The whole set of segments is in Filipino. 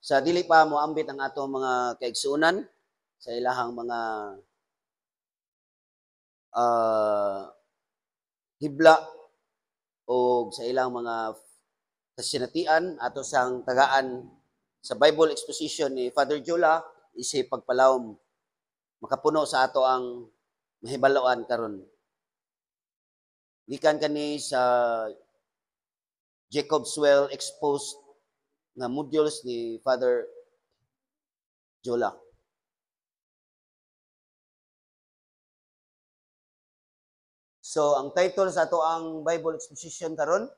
sa dili pa mo ambit ang atong mga kaigsuonan sa ilahang mga hibla o sa ilang mga kasinatian ato sang tagaan sa Bible exposition ni Father Jola isip pagpalawom makapuno sa ato ang mahibaloan karon. Gikan kani sa Jacob's Well exposed nga modules ni Father Jola. So ang title sa ato ang Bible exposition karon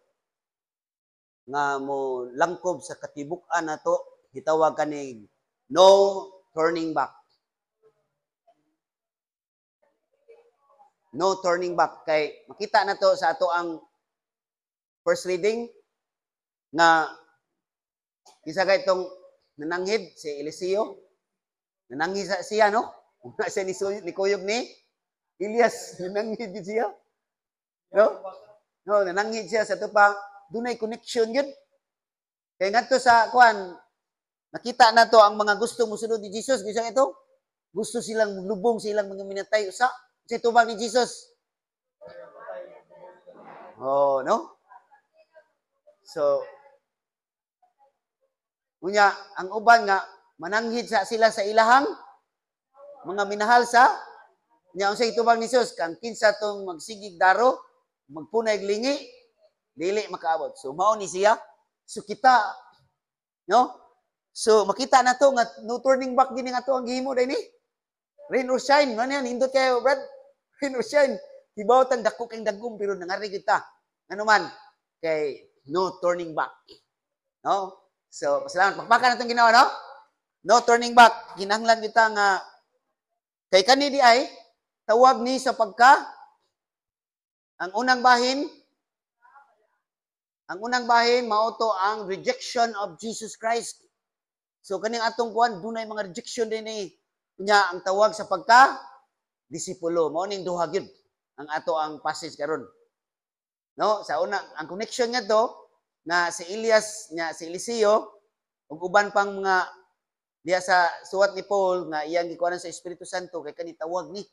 nga mo langkob sa katibuk-an nato gitawag kani No Turning Back. No turning back. Kay makita na to sa ato ang first reading nga isa kay itong nananghid si Eliseo. Nananghid siya, no? Una siya ni Kuyog ni Elias. Nananghid siya. No? No, nananghid siya sa ito pa. Dunay connection yun. Kaya nga to sa kuan, nakita na to ang mga gusto musunod ni Jesus. Gusto ito? Gusto silang lubong, silang mga minatay. Usa, kasi tubag ni Jesus. Oh, no? So, unya, ang uban nga, mananghid sila sa ilahang mga minahal sa nya unsay tubag ni Jesus kang kinsa tong magsigig daro, magpunay lingi, dili makaabot. So mao ni siya. So kita, no? So makita na to nga no turning back gini nga to ang gihimo dai ni. Rain or shine, man yan, hindot kayo, Brad. Rain or shine. Tibaw tang dako kang dagom pero nangari kita. Ano man kay no turning back. No? So, pasalamat. Pakpakan na itong ginawa, no? No turning back. Hinanglan kita nga kay kani di ay tawag ni sa pagka ang unang bahin mauto ang rejection of Jesus Christ. So kaning atong kuan dunay mga rejection din ni nya ang tawag sa pagka disipulo. Mao ning duha gyud ang ato ang passage karon. No, sa una ang connection nga to na si Elias nya si Eliseo ug uban pang mga diya sa suwat ni Paul nga iyang gikuanan sa Espiritu Santo kay kani tawag ni.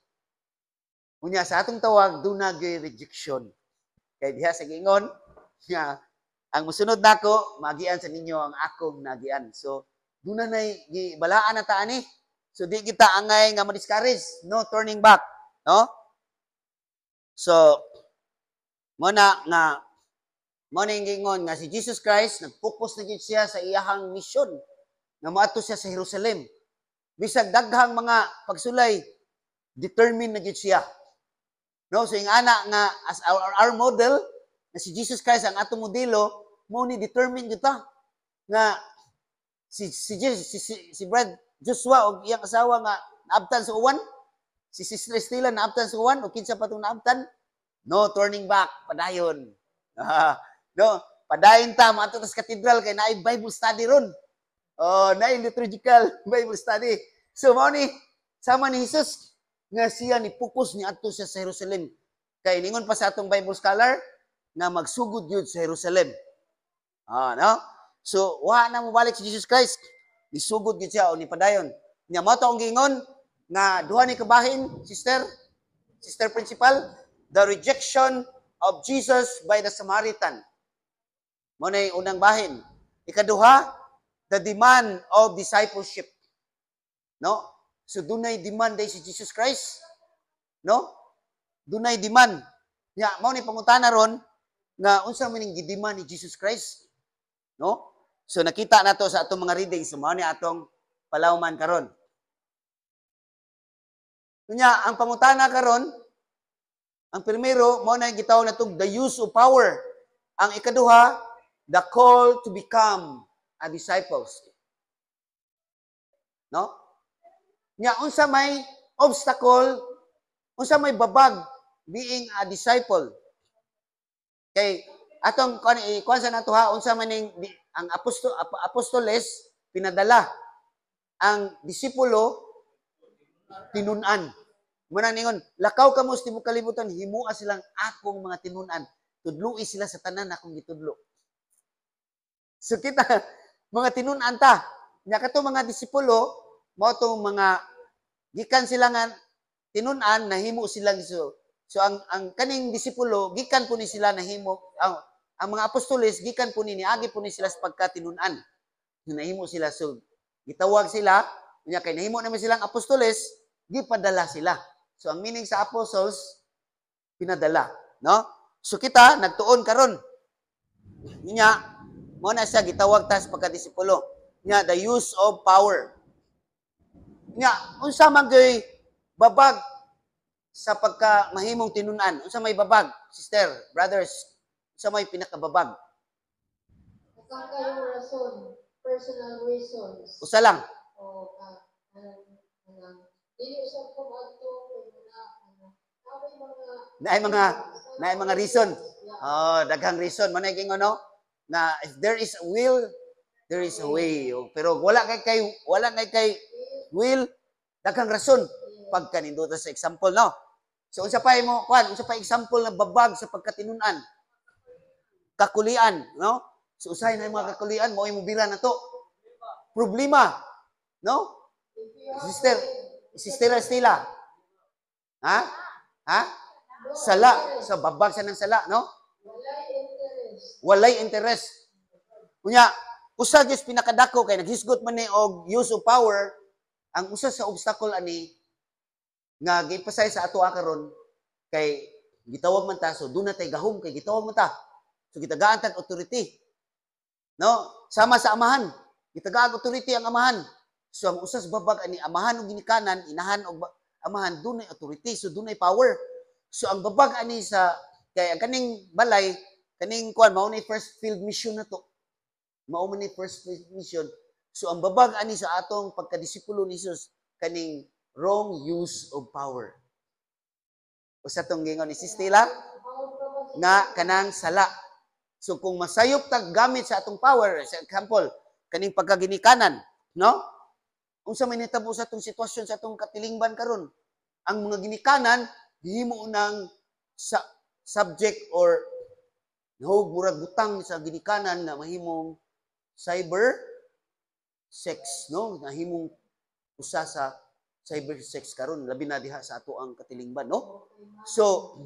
Unya sa atong tawag dunay rejection. Kay diha sa gingon nga ang mosunod nako magian sa ninyo ang akong nagian. So dunay gibalaan na ta ani. So di kita angay nga ma-discourage, no turning back, no? So mo ning gingon nga si Jesus Christ nag-focus na gid siya sa iyahang mission nga moadto siya sa Jerusalem. Bisag daghang mga pagsulay determined na gid siya. No, so yung ana nga as our model na si Jesus Christ ang atong modelo, mo ni determined kita nga si Brad Joshua og iyang asawa nga naabtan sa uwan, si Sister Stella naabtan sa uwan o kinsa pa tong naabtan, no turning back, padayon. No, padayon ta maadto sa cathedral kay naay Bible study ron. Oh, naay liturgical Bible study. So mao ni sama ni Jesus nga siya ni focus ni adto siya sa Jerusalem. Kay ningon pa sa atong Bible scholar nga magsugod gyud sa Jerusalem. No? So wa na mo balik si Jesus Christ. Nisugod gyud siya o ni padayon. Nya mao to ang gingon nga duha ni kabahin, sister principal, the rejection of Jesus by the Samaritan. Mo na yung unang bahin. Ikaduha, the demand of discipleship. No? So dunay demand day si Jesus Christ. No? Dunay demand. Nya mao ni pangutana ron nga unsa man ning gidemand ni Jesus Christ? No? So nakita nato sa atong mga readings, so mao ni atong palawman karon. Nya ang pangutana karon, ang primero mao na gitawag natong the use of power. Ang ikaduha, the call to become a disciples. No? Nya unsa may obstacle, unsa may babag being a disciple. Kay atong kuan sa nato ha, unsa man ning ang apostoles pinadala, ang disipulo tinun-an. Muna ningon, lakaw kamo sa tibuok kalibutan, himua silang akong mga tinun-an. Tudloi sila sa tanan akong gitudlo. So kita mga tinun-an ta. Nya kato mga disipulo, mo to mga gikan sila nga tinun-an nahimo sila so ang kaning disipulo gikan po ni sila nahimo ang mga apostoles gikan po ni niagi po ni sila sa pagkatinun-an. Nahimo sila so gitawag sila nya kay nahimo naman silang apostoles, gipadala sila. So ang meaning sa apostles pinadala, no? So kita nagtuon karon. Nya mo na siya gitawag ta sa pagkadisipulo. Nya the use of power. Nya unsa man gay babag sa pagka mahimong tinun-an? Unsa may babag, sister, brothers? Unsa may pinakababag? Kayong rason, personal reasons. Usa lang. O dili usab ko adto Naay mga reason. Oh, daghang reason man ay gingon no na if there is a will, there is a way. Oh, pero wala kay will, daghang rason pagka nindota sa example no. So unsa pa mo kwan, unsa pa example na babag sa pagkatinun-an? Kakulian, no? So usahay na mga kakulian mo imubira na to. Problema, no? Sister Estela. Ha? Ha? Sala, sa babag sa ng sala, no? Walay interest. Kunya, usa gyud pinakadako kay naghisgot man ni og use of power, ang usa sa obstacle ani nga gipasay sa ato karon kay gitawag man ta so dunay tay gahom kay gitawag man ta. So gitagaan tag authority. No? Sama sa amahan. Gitagaan authority ang amahan. So ang usas babag ani amahan og ginikanan, inahan og amahan dunay authority, so dunay power. So ang babag ani sa kay ang kaning balay, kaning kuan mao ni first field mission na to. Mao man ni first field mission. So ang babag ani sa atong pagkadisipulo ni Jesus kaning wrong use of power. Usa tong gingon ni Sistela nga kanang sala. So kung masayop tag gamit sa atong power, sa example, kaning pagkaginikanan, no? Unsa may nitabo sa atong sitwasyon sa atong katilingban karon? Ang mga ginikanan himo nang subject or nahog murag butang sa ginikanan na mahimong cyber sex, no? Nahimong usa sa cyber sex karon labi na diha sa ato ang katilingban, no? So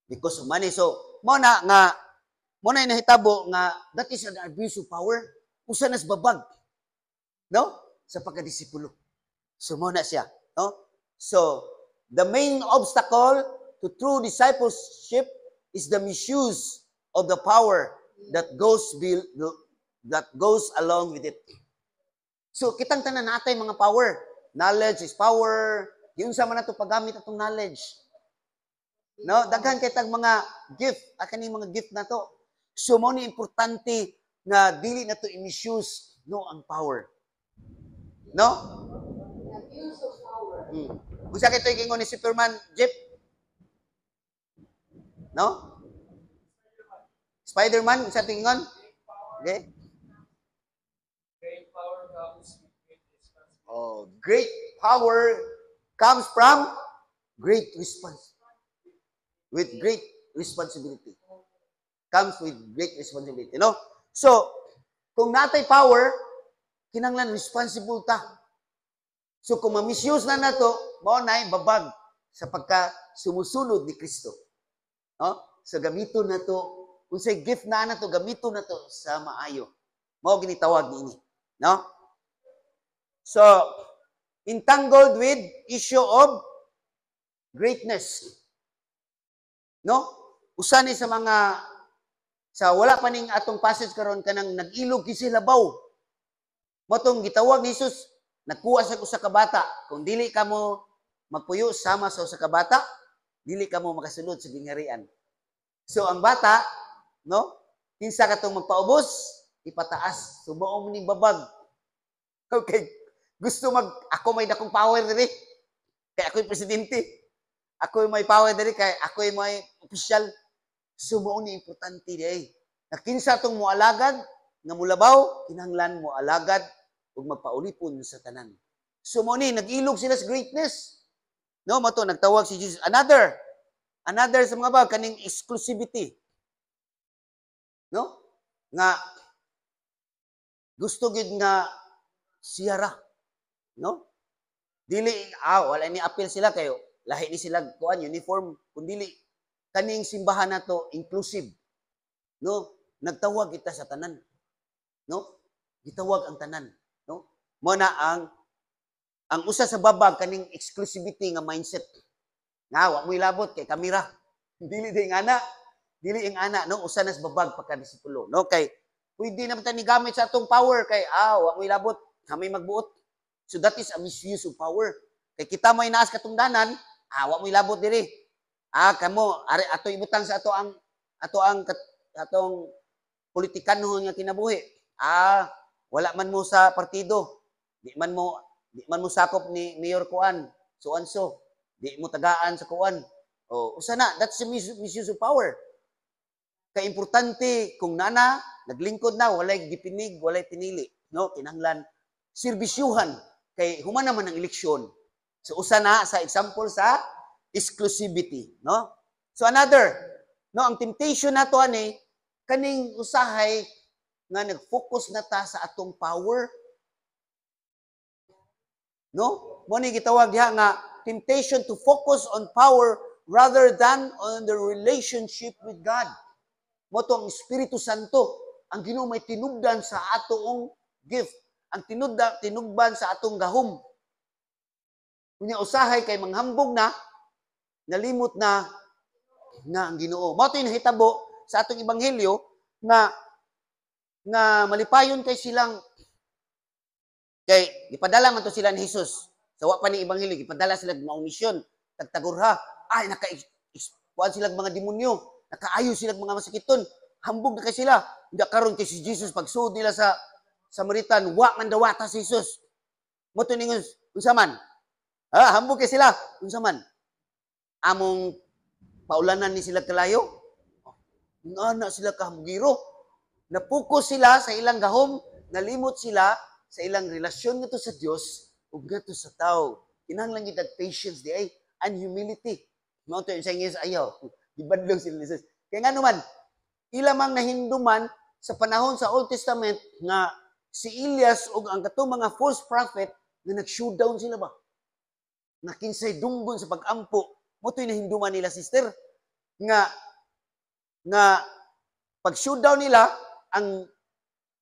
because of money. So mo na nahitabo nga that is an abuse of power. Usa nas babag, no? Sa pagkadisipulo. So mo na siya, no? So the main obstacle to true discipleship is the misuse of the power that goes along with it. So kitang tanan natay mga power. Knowledge is power. Yun sa man nato paggamit atong knowledge. No, daghan kay tag mga gift, kaning mga gift na to. So mo ni importante na dili na to i-misuse no ang power. No? Abuse of power. Usa kay toy gingon ni Superman, Jeep? No? Spider-Man, usa gingon? Okay? Great power comes with great responsibility. Oh, great power comes from great responsibility. With great responsibility. Comes with great responsibility, no? So, kung natay power, kinanglan responsible ta. So, kung ma-misuse na nato, mao nay babag sa pagka sumusunod ni Kristo. No? So, gamiton na to, unsay gift na nato, gamiton na to sa maayo. Mao ginitawag niini, no? So, entangled with issue of greatness. No? Usa ni sa mga sa wala pa ning atong passage karon kanang nag-ilog kisilabaw. Motong gitawag ni Jesus, nagkuha sa usa ka bata. Kung dili ka mo magpuyo sama sa usa ka bata, dili ka mo makasulod sa gingharian. So ang bata, no? Kinsa katong magpaubos, ipataas. So mao mo ning babag. Okay. Gusto ako may dakong power diri. Kay ako'y presidente. Ako may power diri kay ako may opisyal. Sumo ni importante di. Nakinsa tong moalagad nga mulabaw, kinahanglan mo alagad ug magpaulipon sa tanan. Sumo ni nag-ilog sila sa greatness. No, mato nagtawag si Jesus another sa mga bag kaning exclusivity. No? Nga gusto gid nga siya ra, no? Dili wala ni appeal sila kayo lahi ni sila kuan uniform kun dili kaning simbahan nato inclusive, no? Nagtawag kita sa tanan, no? Gitawag ang tanan, no? Mo na ang usa sa babag kaning exclusivity nga mindset. Nga wa mo ilabot kay kamera. Dili ing ana, no? Usa na sa babag pagka-disipulo, no? Kay pwede naman ta ni gamit sa atong power kay wa mo ilabot, kami magbuot. So that is a misuse of power. Kay kita mo inaas katungdanan, wa mo ilabot diri. Kamo ari ato ibutang sa atong politikanhon nga kinabuhi. Wala man mo sa partido. Di man mo sakop ni Mayor Kuan, so and so. Di mo tagaan sa Kuan. Usa na, that's a misuse of power. Kay importante kung naglingkod na, walay gipinig, walay pinili, no? Kinahanglan serbisyuhan kay human naman ang eleksyon. So usa na sa example sa exclusivity, no? So another, no, ang temptation nato ani kaning usahay nga nag-focus na ta sa atong power, no? Mo ni gitawag diha nga temptation to focus on power rather than on the relationship with God. Mo to ang Espiritu Santo ang Ginoo may tinubdan sa atong gift, ang tinubdan sa atong gahom. Kunya usahay kay manghambog na nalimot na ang Ginoo. Mao to nahitabo sa atong ebanghelyo nga malipayon kay silang kay gipadala man to sila ni Hesus. Sa wa pa ni ebanghelyo gipadala sila maong misyon tagtagurha. Kuan sila mga demonyo, nakaayo sila mga masakiton. Hambog na kay sila. Hindi karon kay si Jesus pagsuod nila sa Samaritan, wa man dawata si Jesus. Mo to ningon unsa man? Hambog kay sila unsa man? Among paulanan ni sila kalayo. Ngana sila kahambugiro. Napukus sila sa ilang gahom, nalimot sila sa ilang relasyon ngadto sa Dios ug ngadto sa tao. Kinahanglan gid patience di ay and humility. Mao to sa Ingles ayaw. Gibadlong sila ni Jesus. Kaya nga naman, ilamang nahinduman sa panahon sa Old Testament nga si Elias ug ang katong mga false prophet nga nag-showdown sila ba? Na kinsay dunggon sa pag-ampo. Mo to'y nahinduman nila, sister. Nga pag-showdown nila,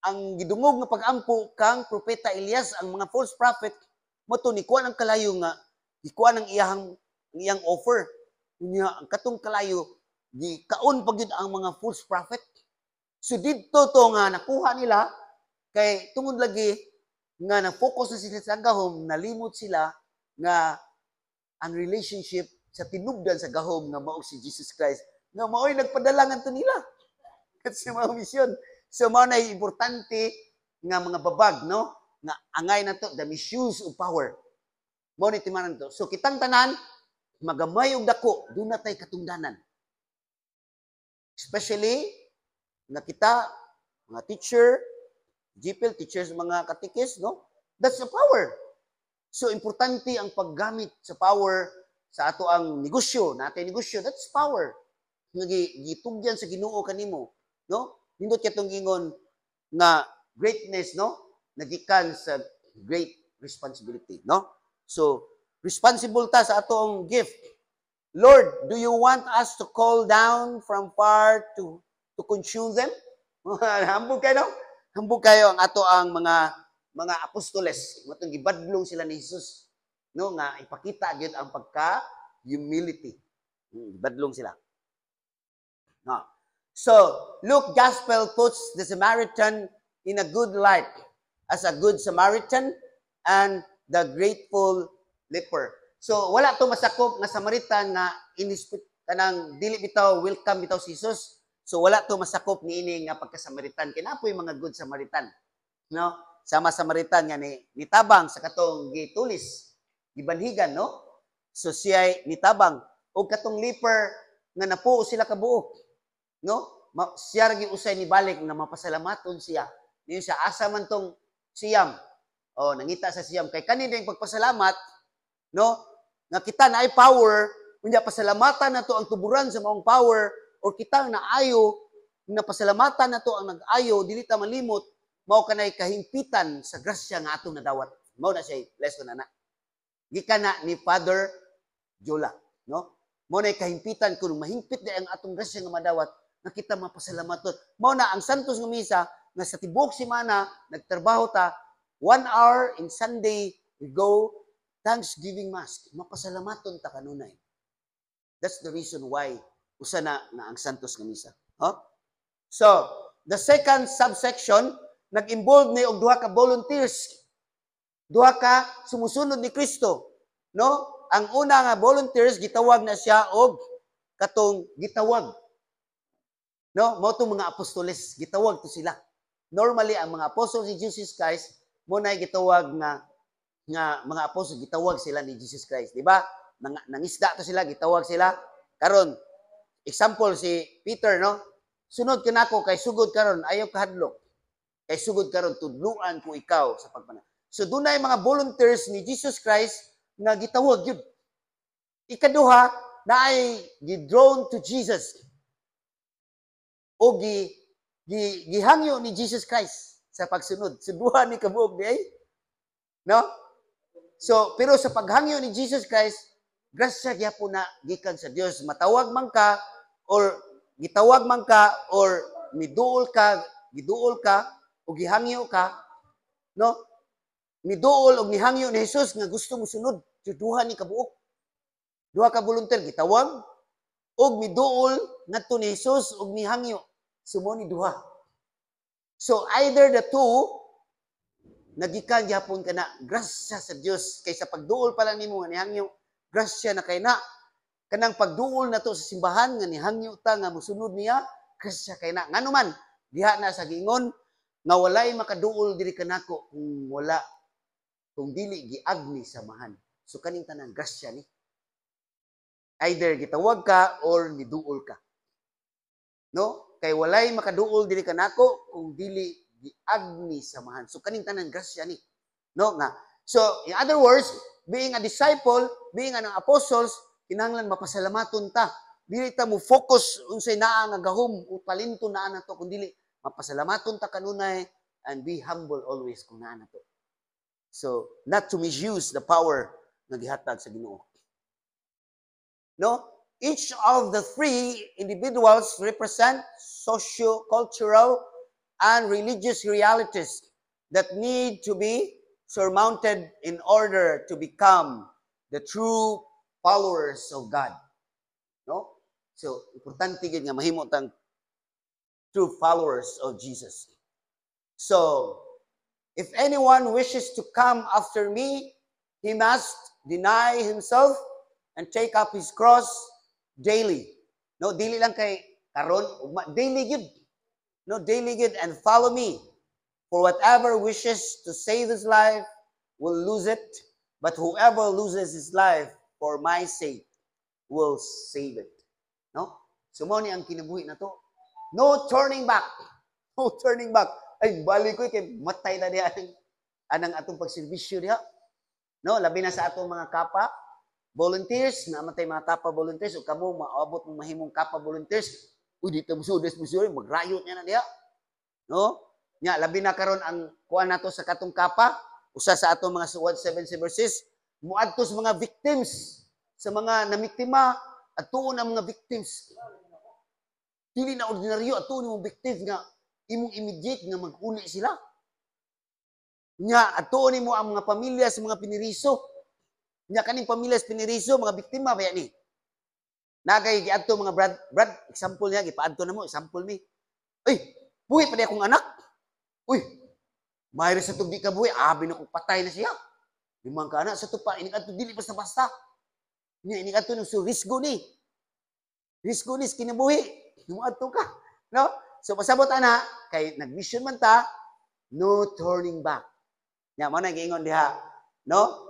ang gidungog nga pag-ampo kang propeta Elias, ang mga false prophet, mo to ni kuan ang kalayo nga, ikuan ang iyang offer. Unya ang katong kalayo di kaon pagyud ang mga false prophet. So didto to nga nakuha nila kay tungod lagi nga na-focus na sila sa gahom, nalimot sila nga ang relationship sa tinubdan sa gahom nga mao si Jesus Christ nga mao'y nagpadala ngadto nila kasi mga misyon. So mao na importante nga mga babag, no, nga angay na to the misuse of power. Mao ni timanan to. So kitang tanan magamay og dako, doon na tayo katungdanan. Especially, na kita, mga teacher, GPL, teachers, mga katikis, no? That's the power. So, importante ang paggamit sa power sa ato ang negosyo, natin negosyo, that's power. Gitugyan sa Ginoo kanimo, no? Nindot katong gingon nga greatness, no? Nagikan sa great responsibility, no? So, responsible ta sa atong gift. Lord, do you want us to call down from far to consume them? Hambog kayo, no? Hambog kayo ang ato ang mga apostoles. Matong gibadlong sila ni Jesus, no, nga ipakita gyud ang pagka-humility. Gibadlong sila. No. So, Luke Gospel puts the Samaritan in a good light as a good Samaritan and the grateful leper. So wala to masakop nga Samaritan nga inispit kanang dili bitaw welcome bitaw si Jesus. So wala to masakop niini nga pagka-Samaritan. Kinapoy mga good Samaritan. No? Sama Samaritan nga nitabang sa katong gitulis, gibanhigan, no? So siya nitabang og katong leper nga napuo sila kabuok, no? Siya ra usay ni balik na mapasalamaton siya. Niyo siya asa man tong siyam. Nangita sa siyam kay kani ding pagpasalamat, no? Nga kita na ay power, unya pasalamatan nato ang tuburan sa maong power or kita naayo na pasalamatan nato ang nag-ayo dili ta malimot mao kanay kahimpitan sa grasya nga atong nadawat. Mao na siya lesson ana. Gikan na ni Father Jola, no? Mao na kahimpitan kung mahimpit na ang atong grasya nga madawat, nga kita mapasalamaton. Mao na ang Santos nga misa nga sa tibuok semana nagtrabaho ta 1 hour in Sunday we go Thanksgiving Mass. Mapasalamaton ta kanunay. That's the reason why usa na ang Santos nga misa. Huh? So, the second subsection nag-involve ni og duha ka volunteers. Duha ka sumusunod ni Kristo, no? Ang una nga volunteers gitawag na siya og katong gitawag. No, mao tong mga apostoles, gitawag to sila. Normally ang mga apostles ni Jesus Christ mo na gitawag nga mga apostles, gitawag sila ni Jesus Christ, di ba? Nangisda to sila, gitawag sila. Karon, example si Peter, no? Sunod ka nako kay sugod karon, ayaw kahadlok. Kay sugod karon tudluan ko ikaw sa pagpana. So dunay mga volunteers ni Jesus Christ nga gitawag yun. Ikaduha na ay gidrawn to Jesus. O gihangyo ni Jesus Christ sa pagsunod. Suduha ni kabuok di ay. No? So, pero sa paghangyo ni Jesus Christ, grasya gyapon na gikan sa Dios. Matawag man ka or gitawag man ka or giduol ka o gihangyo ka, no? Miduol og nihangyo ni Jesus nga gusto mo sunod, duha ni kabuok. Duha ka volunteer gitawag og miduol ngadto ni Jesus og nihangyo. Sumo ni duha. So either the two nagikan gyapon kana grasya sa Dios kaysa pagduol pa lang nimo nga nihangyo, grasya na kay na. Kanang pagduol na to sa simbahan nga nihangyo ta nga mosunod niya, grasya kay na. Ngano man diha na sa giingon nga walay makaduol diri kanako kung dili giagni samahan. So kaning tanang grasya ni. Either gitawag ka or niduol ka. No? Kay walay makaduol diri kanako kung dili giagni samahan. So kaning tanang grasya ni. No nga. So in other words, being a disciple, being an apostles, kinahanglan mapasalamaton ta. Dili ta mo focus unsay naa nga gahom o talento naa nato kun dili mapasalamaton ta kanunay and be humble always kung naa nato. So, not to misuse the power na gihatag sa Ginoo. No? Each of the three individuals represent socio-cultural and religious realities that need to be surmounted in order to become the true followers of God. No? So, importante gid nga mahimo tang true followers of Jesus. So, if anyone wishes to come after me, he must deny himself and take up his cross daily. No, daily lang kay karon, daily good. No, daily good and follow me. For whatever wishes to save his life will lose it, but whoever loses his life for my sake will save it. No? So mo ni ang kinabuhi na to. No turning back. No turning back. Ay, balik ko kay matay na diya anang atong pagserbisyo diha. No, labi na sa atong mga kapa volunteers, namatay mga kapa volunteers o kamo maabot ng mahimong kapa volunteers. Uy, dito musudes magrayot niya na diha. No? Nya labi na karon ang kuan nato sa katong kapa, usa sa atong mga 170 verses, muadto sa mga victims, sa mga namiktima at tuon ang mga victims. Dili na ordinaryo at tuon yung victims nga imong immediate nga mag-uli sila. Nya ato nimo ang mga pamilya sa mga piniriso. Nya kaning pamilya sa piniriso, mga biktima ba ni? Nagay giadto mga brad example niya gipaadto namo example mi. Ay, buhi pa di akong anak. Uy, mayroon sa tugdi ka buhi, abi na kong patay na siya. Limang ka anak sa tupa, inig-adto dili basta-basta. Nya inig-adto nung so risgo ni. Risgo ni kinabuhi. Lumadto ka, no? So pasabot ana kay nag-mission man ta, no turning back. Nya mo na giingon diha, no?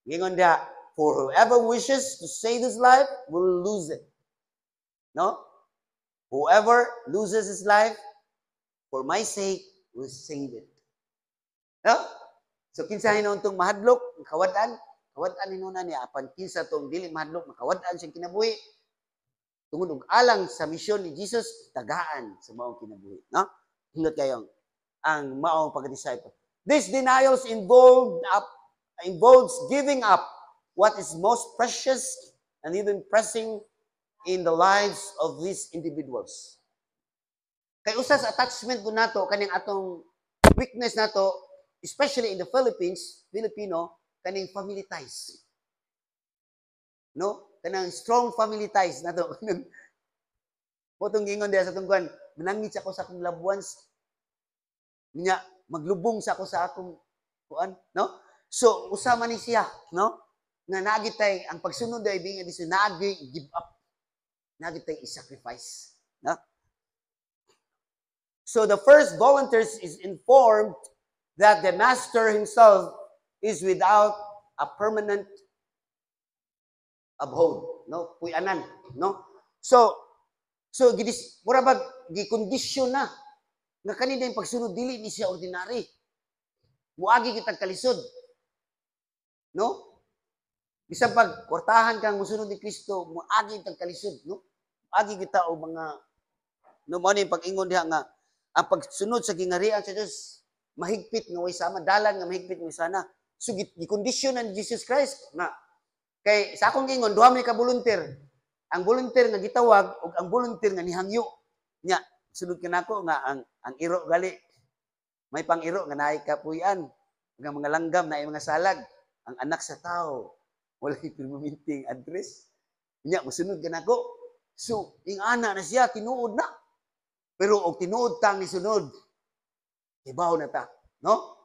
Giingon diha, for whoever wishes to save his life will lose it. No? Whoever loses his life for my sake will save it. No? So kinsa hinon tong mahadlok, kawadan hinuna niya apan kinsa tong dili mahadlok, makawadan siyang kinabuhi. Tungod og alang sa misyon ni Jesus, tagaan sa maong kinabuhi, no? Hilot kayong ang maong pagka-disciple. These denials involves giving up what is most precious and even pressing in the lives of these individuals. Kay usa sa attachment ko nato kaning atong weakness nato, especially in the Filipino, kaning family ties. No? Kanang strong family ties nato. Potong gingon diya sa tungkuan, manangit ako sa akong loved ones. Niya, maglubong sa ako sa akong kuan, no? So, usama ni siya, no? Nga nagitay, ang pagsunod ay being this, give up. Nagitay i-sacrifice, no? So, the first volunteers is informed that the master himself is without a permanent abode, no? Puyanan, no? So mura ba gikondisyon na nga kanina yung pagsunod dili ni siya ordinary. Muagi kitag kalisod. No? Bisan pag kwartahan kang musunod ni Kristo, muagi kitag kalisod, no? Muagi kita o mga no mo ni pag-ingon diha nga ang pagsunod sa gingarian sa Dios mahigpit nga way sama dalan nga mahigpit nga sana. So gikondisyon ni Jesus Christ nga kay sa akong gingon duha man ka volunteer. Ang volunteer nga gitawag ug ang volunteer nga nihangyo. Nya sunod ka nako nga ang iro gali may pang-iro nga naay kapuy-an nga mga langgam naay mga salag ang anak sa tao wala permanenteng address nya mosunod ka nako so ing ana na siya tinuod na pero og tinuod tang ni sunod ibaw na ta no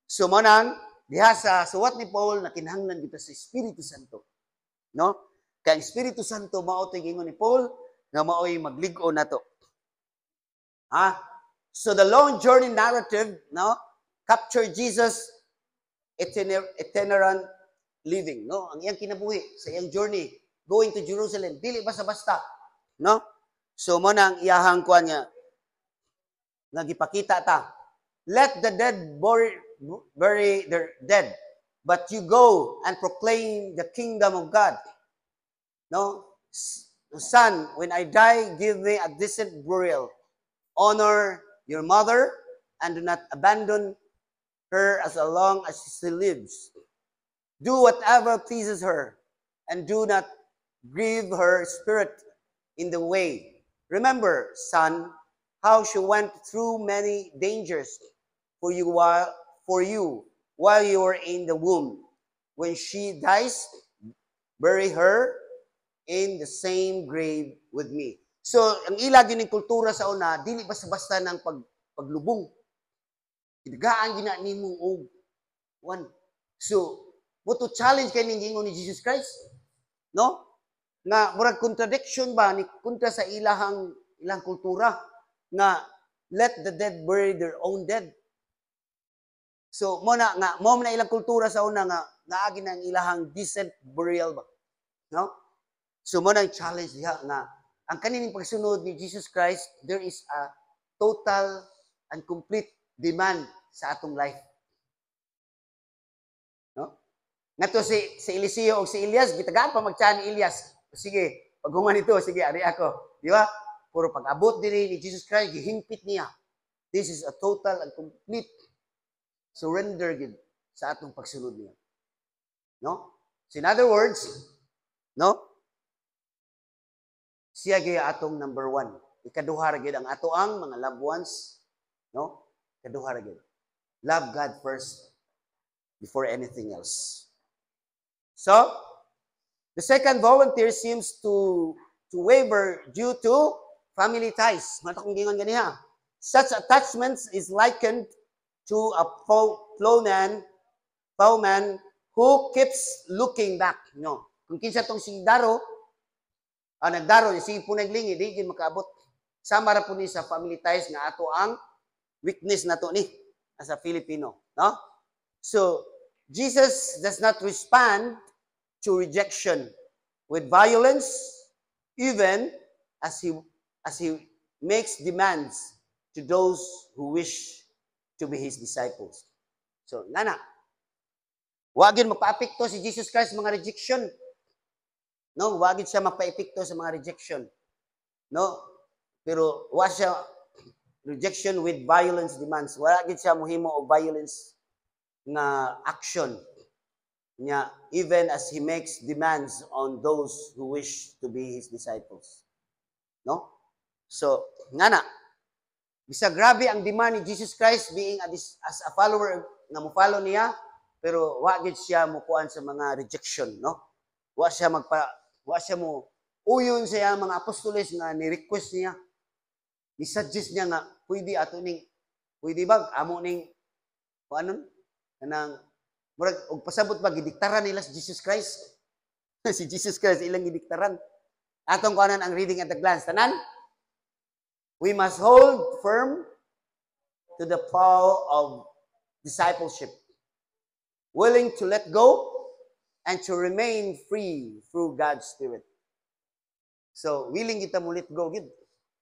so manang diha sa suwat ni Paul na kinahanglan kita sa Espiritu Santo no kay ang Espiritu Santo mao gingon ni Paul nga maoy magligo nato. So the long journey narrative, no, capture Jesus itinerant living, no? Ang iyang kinabuhi sa iyang journey going to Jerusalem, dili basta-basta, no? So mo nang iyahang kuan nga gipakita ta. Let the dead bury their dead, but you go and proclaim the kingdom of God. No? Son, when I die, give me a decent burial. Honor your mother and do not abandon her as long as she lives. Do whatever pleases her and do not grieve her spirit in the way. Remember, son, how she went through many dangers for you while you were in the womb. When she dies, bury her in the same grave with me. So, ang ila gining kultura sa una, dili basta-basta ng paglubong. Higaan gina nimong og one. So, mo to challenge kay ning ingon ni Jesus Christ, no? Nga murag contradiction ba ni kontra sa ilang kultura nga let the dead bury their own dead. So, mo na ilang kultura sa una nga naagi ng ilahang decent burial ba. No? So, mo na challenge diha nga ang kanilang pagsunod ni Jesus Christ, there is a total and complete demand sa atong life. No? Ngato si Eliseo o si Elias, gitagaan pa magtiyan ni Elias. Sige, paghuman ito, sige, ari ako. Di ba? Puro pag-abot din ni Jesus Christ, gihimpit niya. This is a total and complete surrender gid sa atong pagsunod niya. No? So in other words, no? Siya gaya atong number 1. Ikaduha ra gid ang ato ang mga loved ones, no? Ikaduha ra gid. Love God first before anything else. So, the second volunteer seems to waver due to family ties. Mato kong gingon ganiha. Such attachments is likened to a plowman who keeps looking back. No? Kung kinsa tong si Daro, nagdaro, sige po naglingi, di gin makaabot. Sama ra po ni sa family ties nga ato ang weakness nato ni as a Filipino. No? So, Jesus does not respond to rejection with violence, even as he makes demands to those who wish to be his disciples. So, nana, wagin magpa-apekto si Jesus Christ mga rejection. No, wagin siya magpa-epekto sa mga rejection. No? Pero wa siya rejection with violence demands. Wala gid siya mohimo og violence nga action niya, even as he makes demands on those who wish to be his disciples. No? So, nga na, bisa grabe ang demand ni Jesus Christ being as a follower nga mo follow niya, pero wa gid siya mukuan sa mga rejection, no? Wa siya mo uyon sa mga apostoles nga ni-request niya. Ni-suggest niya nga pwede ba amo ning kuanon kanang murag og pasabot ba gidiktaran nila si Jesus Christ? Si Jesus Christ ilang gidiktaran. Atong kuanan ang reading at a glance tanan. We must hold firm to the plow of discipleship, willing to let go and to remain free through God's Spirit. So, willing kita mo let go, gid.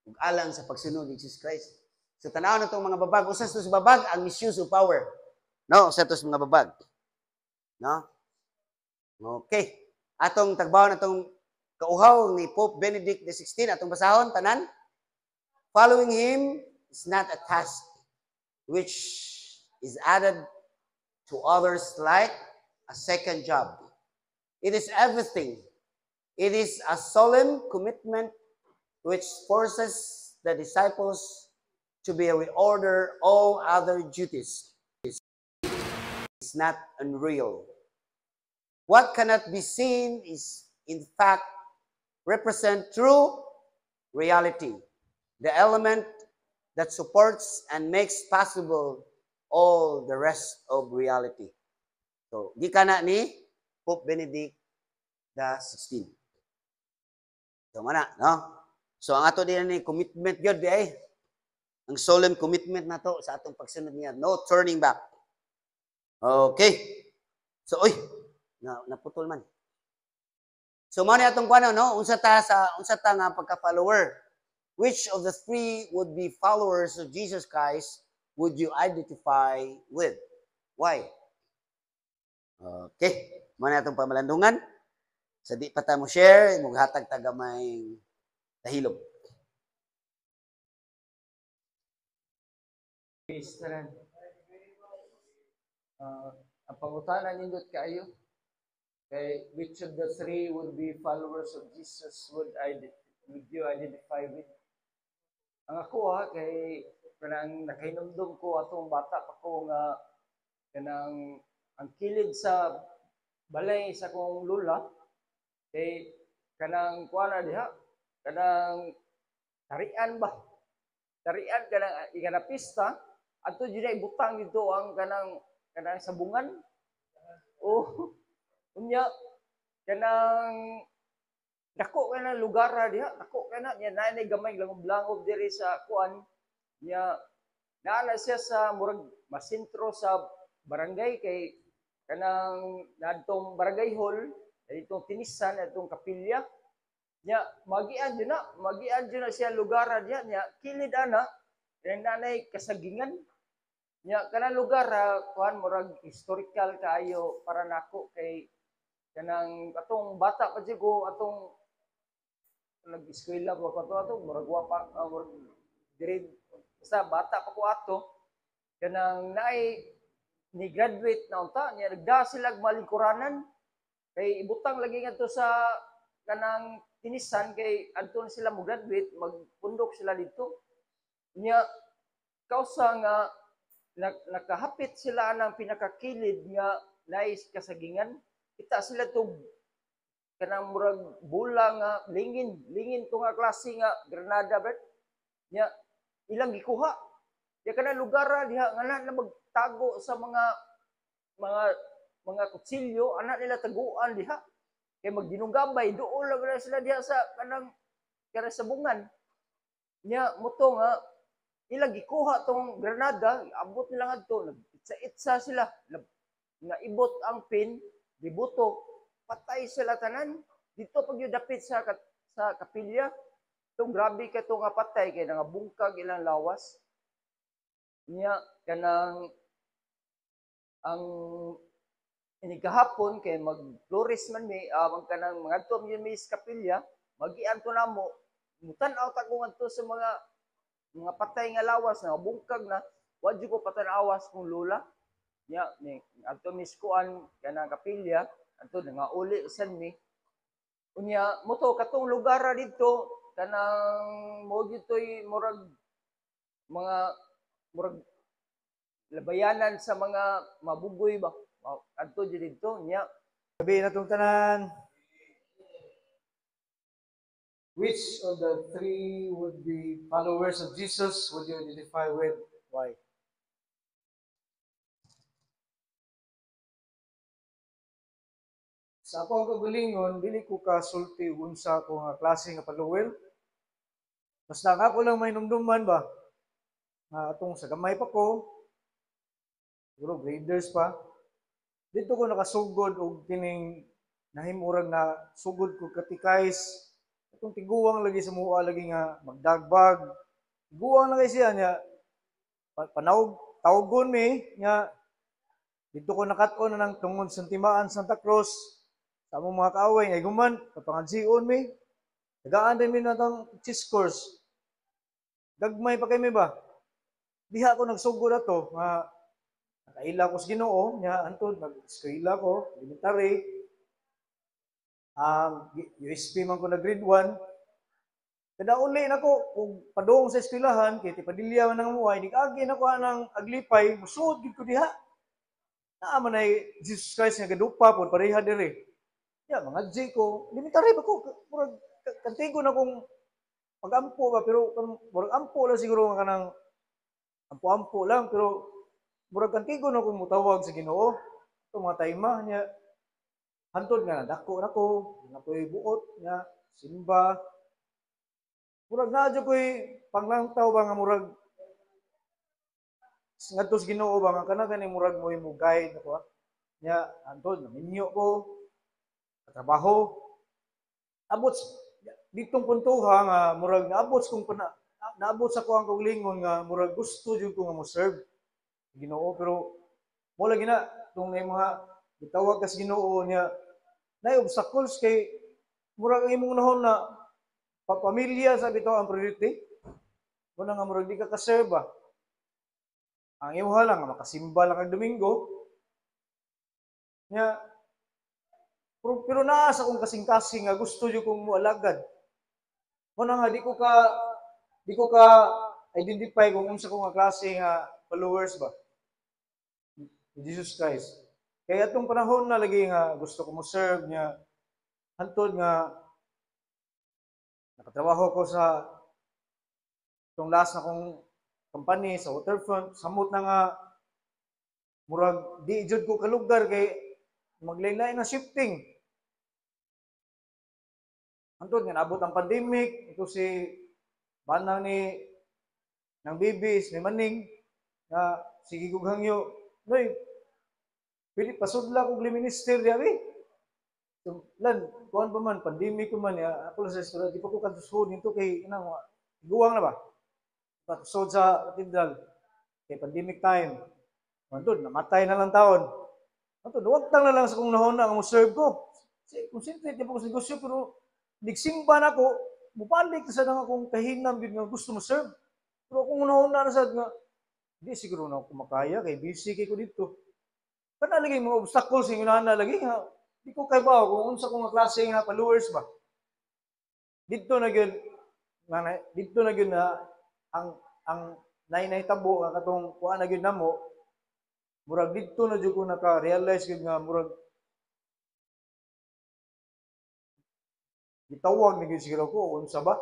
Ug alang sa pagsunod ni Jesus Christ. So, tanaw na itong mga babag. Usas to sa babag, ang misuse of power. No, usas to sa mga babag. No? Okay. Atong tagbaw na itong kauhaw ni Pope Benedict XVI, atong basahon, tanan. Following him is not a task which is added to others like a second job. It is everything. It is a solemn commitment which forces the disciples to be reorder all other duties. It's not unreal. What cannot be seen is, in fact, represent true reality, the element that supports and makes possible all the rest of reality. So, di ka na ni Pope Benedict XVI. So, mana, no? So, ang ato din ni commitment yun, di ay. Ang solemn commitment na to sa atong pagsunod niya. No turning back. Okay. So, naputol man. So, mao ni atong kuano, no? Unsa ta nga pagka-follower. Which of the three would be followers of Jesus Christ would you identify with? Why? Okay. Mao ni atong pamalandungan. Sa di pa ta mo share, maghatag tagamay dahilog. Kristanan. Ang pangutana nindot kaayo kay which of the three would be followers of Jesus would you identify with? Ang ako kay kanang nakahinumdum ko atong bata pa ko nga kanang ang kilid sa balay sa kong lula kay kanang kuana diha kanang tarian kanang igana pista adto jud ibutang dito ang kanang sabungan o unya kanang dako kana lugar diha dako kana nya naay gamay langob-langob diri sa kuan nya naana siya sa murag masentro sa barangay kay kanang nadtong barangay hall ditong tinisan atong kapilya nya magian jud na siya lugar diha nya kilid ana nanay kasagingan nya kanang lugar kuan murag historical kaayo para nako kay kanang atong bata pa jud ko atong nag-eskwela ko ato murag pa murag grade sa bata pa ko ato kanang naay ni graduate na unta nya nagda sila malingkuranan kay ibutang lagi ngadto sa kanang tinisan kay adto sila mo graduate magpundok sila dito nya kausa nga nakahapit sila ng pinakakilid nga nais kasagingan kita sila to kanang murag bula nga lingin to nga klase nga granada bet nya ilang gikuha ya kanang lugar diha nga na magtago sa mga kutsilyo ana nila taguan diha kay magdinunggabay duol lang sila diha sa kanang sabungan nya moto nga ilang gikuha tong granada abot nila ngadto nagitsa-itsa sila nga ibot ang pin dibuto patay sila tanan dito pag yung dapit sa kapilya itong grabe ka nga patay kay nangabungkag ilang lawas niya kanang ang inigahapon kay mag-flores man mi kanang mga tom yun mi sa kapilya magian to namo mutan-aw ta ko ngadto sa mga mga patay nga lawas na bungkag na wa jud ko patanawas kung lula nya ni adto miskuan kana kapilya adto nga uli sad mi unya moto katong lugar didto kanang mo gitoy mga murag labayanan sa mga mabugoy ba adto jud didto nya Sabi na itong tanan, which of the three would be followers of Jesus would you identify with? Why? Sa ako ang kagalingon, dili ko kasulti unsa ko nga klase nga follower. Basta nga ako lang may numduman ba? Nga atong sa gamay pa ko, siguro graders pa, dito ko nakasugod og kining nahimurag na sugod ko katikais itong tiguang lagi sa mua lagi nga magdagbag tiguang lagi siya niya panawag tawgon mi nga dito ko nakat-on na ng tungod sa timaan Santa Cruz sa among mga kaaway nga guman kapangadsiyon mi tagaan din mi natang cheese course gagmay pa kay mi ba diha ko nagsugod ato nga nakaila ko sa Ginoo nya antod nag-eskwela ko elementary USP man ko na grade 1 kada uli nako kung padung sa eskwelahan kay ti padilya man nang muay dig-agi nako anang aglipay musud gid ko diha naa man ay Jesus Christ nga gadupa pod pareha dire ya mga G ko elementary ba ko murag kantigo na kung pag-ampo ba pero murag ampo lang siguro nga kanang ampo-ampo lang pero murag kantigo na kung mutawag sa Ginoo itong mga tayma niya hantod nga dako nako nga ko'y buot nga simba murag nadyo ko'y panglangtaw ba nga murag ngadto sa Ginoo ba nga kana kani murag mo guide nako nya hantod naminyo ko trabaho abot ditong puntuha nga murag naabot kong naabot sa ko ang kaulingon nga murag gusto jud ko nga mo serve Ginoo pero mo lagi na tong mga gitawag kas Ginoo niya nay obstacles kay murag imong nahon na pamilya sabi to ang priority mo na nga murag di ka ka-serve ba ang imuha lang nga makasimba lang kag Domingo nya pero naa sa kong kasing-kasing nga gusto jud kong moalagad mo na nga di ko ka identify kung unsa ko nga klase nga followers ba ni Jesus Christ. Kaya atong panahon na lagi nga gusto ko mo serve niya hantod nga nakatrabaho ko sa itong last na kong company sa waterfront samot na nga murag di jud ko kalugar kay maglain-lain na shifting. Hantod nga naabot ang pandemic ito si banang ni ng bibis ni Maning nga sige kog hangyo noy pili pasudla kog minister diari so lan kuan pa man pandemic ko man ya ako lang sa istorya di pa ko kadusod nito kay inang guwang na ba patusod sa katedral kay pandemic time mandod namatay na lang taon ato duwagtang na lang sa kong nahon ang mo serve ko concentrate di pa ko sa negosyo pero nigsimba na ko mupalik sa nang akong kahinam gid nga gusto mo serve pero kung nahon na sad nga di siguro na ako makaya kay busy kay ko dito kana lagi mga obstacles yung na lagi nga di ko kay ba kung unsa ko nga klase nga followers ba dito na gyud na ang nay tabo nga katong kuan na gyud namo murag dito na jud ko naka-realize gyud nga murag gitawag ni gyud siguro ko unsa ba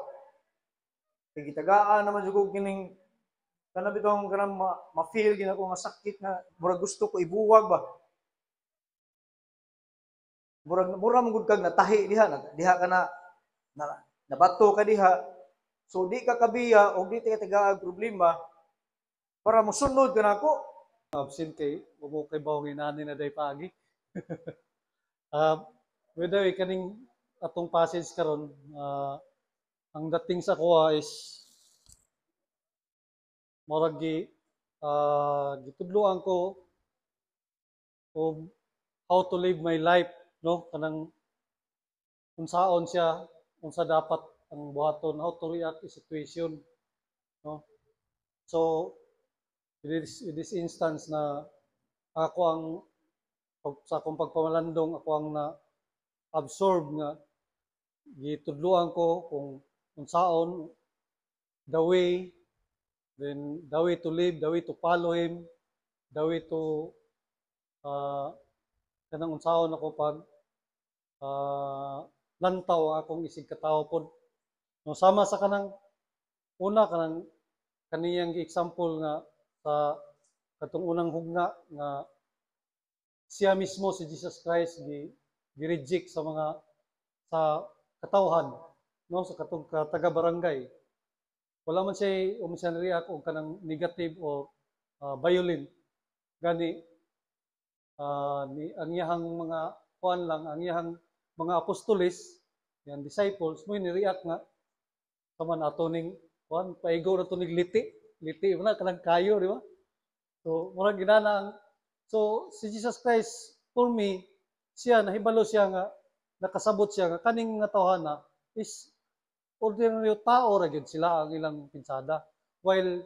kay gitagaan naman jud ko kining kana bitong kanang ma-feel gina ko nga sakit nga murag gusto ko ibuwag ba murag mura man gud kag natahi diha ka na nabato ka diha so di ka kabiya o di ka tagaag problema para mosunod ka nako absent kay mo kay bawong inani na day pagi. Whether kaning atong passage karon ang dating sa kuha is murag gitudloan ko o how to live my life no kanang unsaon siya unsa dapat ang buhaton how to react in situation no So, in this instance na ako ang sa akong pagpamalandong ako ang na-absorb nga gitudluan ko kung unsaon the way to live, the way to follow him, the way to kanang unsaon ako pag lantaw ang akong isig katawo pod. No, sama sa kanang una kaniyang example nga sa katong unang hugna nga siya mismo si Jesus Christ gi-reject sa katawhan, no, sa katong taga barangay. Wala man siya react og kanang negative o violent gani ang iyahang mga kuan lang, ang iyahang mga apostoles, yan disciples mo ni-react nga kaman ato ning kuan paigo na to ning liti wala kanang kayo, di ba? So mura ginana so si Jesus Christ for me siya nahibalo siya nga nakasabot siya nga kaning nga tawhana is ordinary tao ra gyud sila ang ilang pinsada while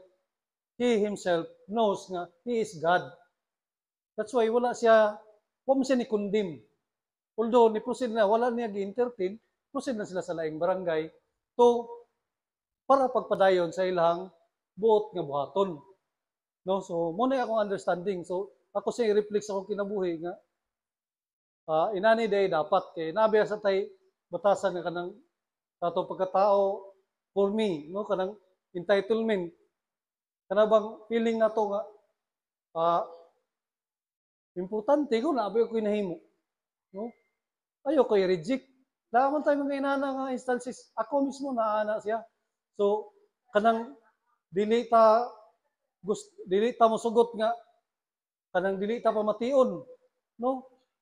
he himself knows nga he is God. That's why wala mo siya ni condemn. Although ni proceed na wala niya gi-entertain, proceed na sila sa laing barangay to para pagpadayon sa ilang buot nga buhaton. No, so mo na akong understanding. So ako siya i-reflect sa akong kinabuhi nga inani day dapat kay nabi sa tay batasan nga kanang ato pagkatao for me, no, kanang entitlement kana bang feeling nato nga importante ko na abay ko nahimo, no, ayo ko i-reject daman tayo mga inana nga instances ako mismo naana siya. So kanang dili ta mosugot nga kanang dili ta pamation, no,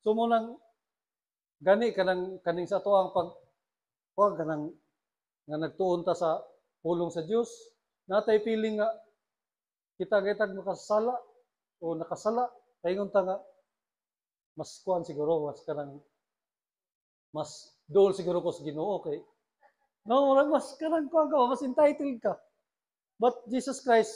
so mo nang gani kaning sa to ang kanang nga nagtuon ta sa pulong sa Dios natay feeling nga kita makasala o nakasala kaingon ta nga mas kuan siguro mas dol siguro ko sa Ginoo kay no mas kanang kuan ka mas entitled ka, but Jesus Christ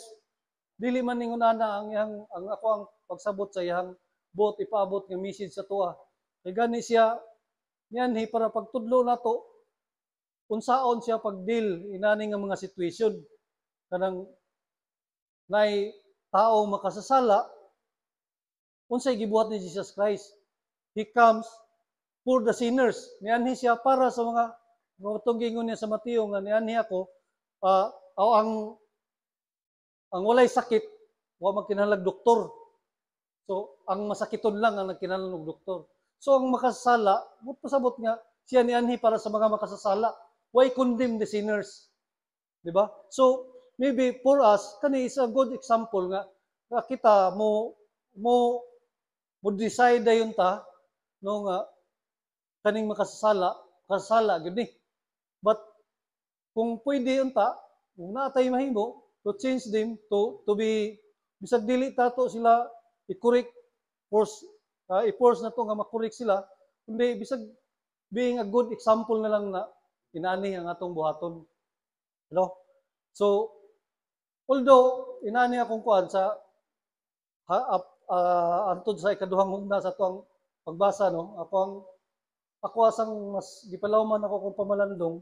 dili man ningon ana ang ako ang pagsabot sa iyang buot ipaabot nga message sa tuwa kay gani siya niyanhi para pagtudlo nato unsaon siya pagdeal inani nga mga situation kanang nay tao makasasala unsay gibuhat ni Jesus Christ. He comes for the sinners. Niyanhi siya para sa mga gingon niya sa Mateo nga niyanhi ako ang walay sakit wa magkinahanglan doktor. So ang masakiton lang ang nagkinahanglan og doktor. So ang makasasala mo pasabot nga siya niyanhi para sa mga makasasala. Why condemn the sinners? Di ba? So maybe for us kani is a good example nga kita mo decide dayon ta no nga kaning makasasala gyud ni. But kung pwede unta kung natay mahimo to change them to be bisag dili tato sila i-correct i-force na to nga makorek sila kundi bisag being a good example na lang na inani ang atong buhaton. No? So although inani akong kuan sa antod sa ikaduhang hugna sa tuang pagbasa, no, ako asang mas gipalawman ako kung pamalandong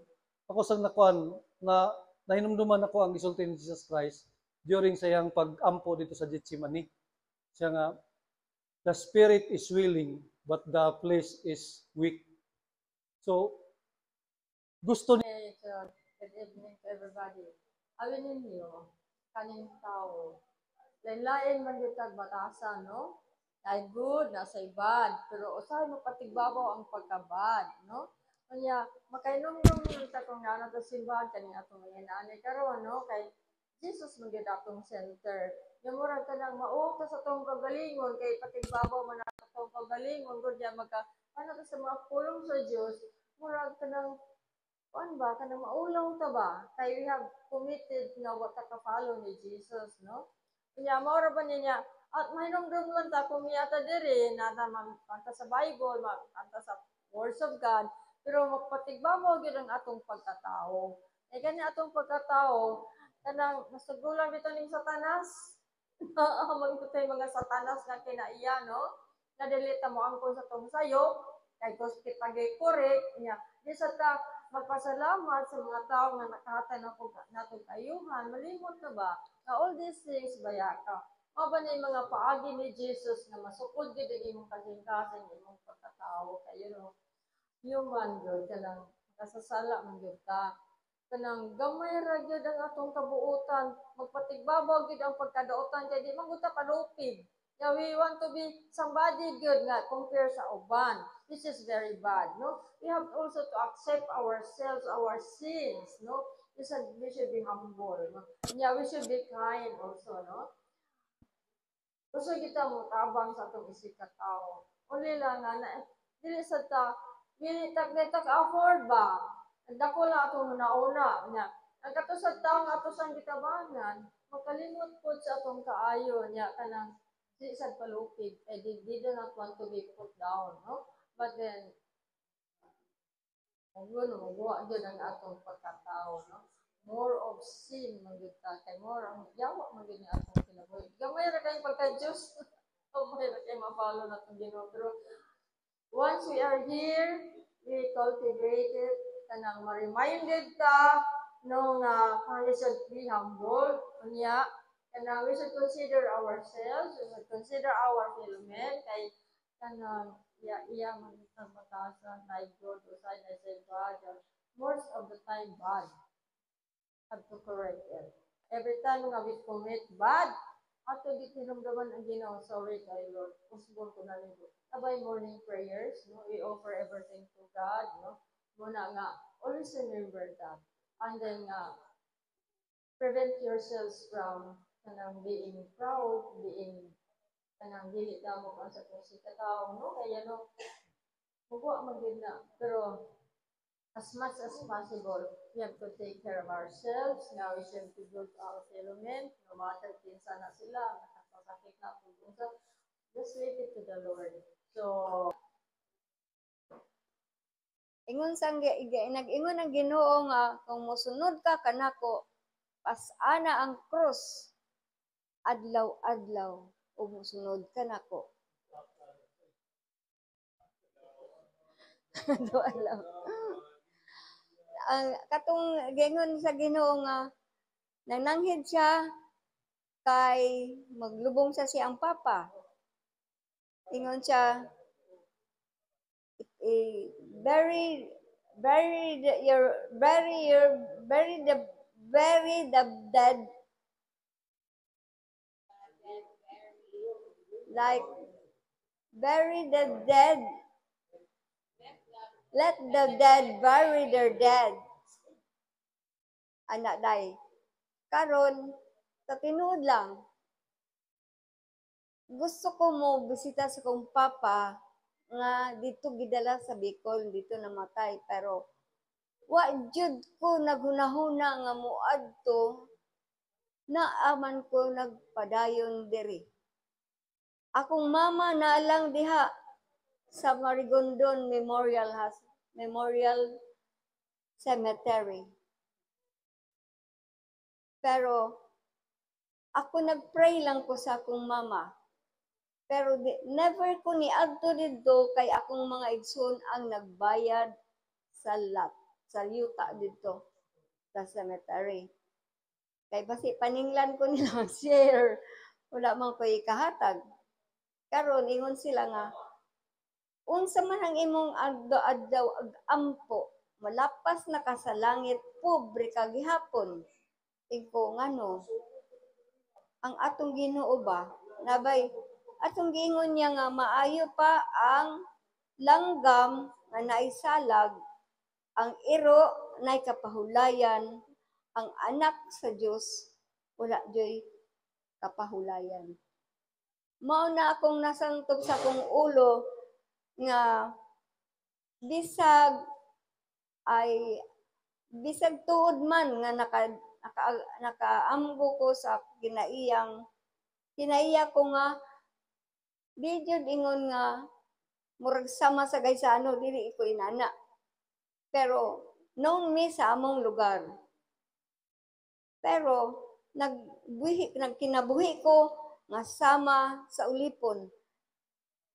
ako sang nakuan na nahinumduman ako ang gisulti ni Jesus Christ during sa iyang pag-ampo dito sa Getsemani. Siya nga the spirit is willing but the flesh is weak. So gusto ni Good evening to everybody. Awin ninyo, kaning tao. Lain-lain man yung batasan, no? Ay good, nasa bad. Pero usahay mo patigbabaw ang pagkabad, no? Kanya, makainom-nom sa kung nga to simbahan, kaning atong inanay karon, no? Kay Jesus magiging atong center. Yung murag ka nang mauta sa itong kagalingon, kay patigbabaw man na itong kagalingon, good niya ano to sa mga pulong sa Diyos, murag ka nang ba, ka nang maulaw ta ba? Kay we have committed na what ka follow ni Jesus, no? Kanya, maura ba niya, at mahinumdum lang ta, kung miyata diri, nata kanta sa Bible, kanta sa words of God, pero magpatigbabaw yun ang atong pagkatao. Eh, ganyan atong pagkatao, Kanang nasugulan bitaw ning Satanas. Naamang ko mga Satanas nga kinaiya, no? Nadili ta mo angkon sa tong sayo, kay gusto tagay korek niya. Di sa ta magpasalamat sa mga tao nga nakahatan ako natong kayuhan, malimot na ba? Na all these things baya ka. Mao ba na yung mga paagi ni Jesus nga masukod gid ang imong kasing-kasing imong pagkatao kayo, no? Human gyud kanang kasasala man gyud ta. Kanang gamay ra gyud ang atong kabuutan, magpatigbabaw gyud ang pagkadaotan kay di man gud ta palupig. Yeah, we want to be somebody good nga compare sa uban. This is very bad, no? We have also to accept ourselves, our sins, no? We should be humble, no? Yeah, we should be kind also, no? Gusto kita mo tabang sa atong isip ka tao. Uli lang nga na, dili sa ta, dili tag afford ba? Dako lang atong nauna nya. Ang kato sa tao nga ato sang gitabangan, makalimot po sa atong kaayo nya kanang di sad palupig, they do not want to be put down, no? But then, magawa dyan ang atong pagkatao, no? More of sin, magita, kay more ang yawa, magiging atong kinabuhi. Gamay ra kayo pagka-Diyos, gamay ra kayo mapalo na itong Ginoo. Pero once we are here, we cultivate it, kanang ma-reminded ka, no, nga, we should be humble, unya, and we should consider ourselves, we should consider our fellow men, kay kanang iya man ang batasan, na good, usay na say bad, most of the time bad, have to correct it. Every time nga we commit bad, ato di tinumdaman ang Ginoo, sorry kay Lord, usbon ko na nito. Abay morning prayers, no, we offer everything to God, no, muna nga, always remember that, and then prevent yourselves from being proud, being dili damo ka sa kung si katao, no? Kaya no, magwa magid na. Pero as much as possible, we have to take care of ourselves. Now we should be good to our fellow men, no matter kinsa na sila, nakasakit na kung sa, just leave it to the Lord. So, Ingon sang nag-ingon ang Ginoo nga kung mosunod ka kanako pas-ana ang krus adlaw-adlaw ug mosunod kanako. Adlaw-adlaw. Ang katong gingon sa Ginoo nga nananghid siya kay maglubong sa siyang papa. Ingon siya bury the dead like bury the dead, let the dead bury their dead. Anak day karon sa tinuod lang gusto ko mo bisita sa kong papa nga dito gidala sa Bicol, dito namatay, pero wa jud ko naghunahuna nga muadto naaman ko nagpadayon diri. Akong mama na lang diha sa Marigondon Memorial Cemetery. Pero ako nagpray lang ko sa akong mama. Pero never ko niadto didto kay akong mga igsoon ang nagbayad sa lot, sa yuta didto sa cemetery. Kay basi paninglan ko nila share, wala man ko ikahatag. Karon ingon sila nga, unsa man ang imong adlaw ag ampo, malapas na ka sa langit, pobre ka gihapon. Tingko ngano, ang atong Ginoo ba, nabay, atong giingon niya nga maayo pa ang langgam nga naisalag, ang iro nay kapahulayan, ang anak sa Dios wala joy kapahulayan. Mao na akong nasangtog sa akong ulo nga bisag tuod man nga nakaamgo ko sa kinaiya ko nga di jud ingon nga murag sama sa gaysano dili ko inana. Pero known me sa among lugar. Pero nagkinabuhi ko nga sama sa ulipon.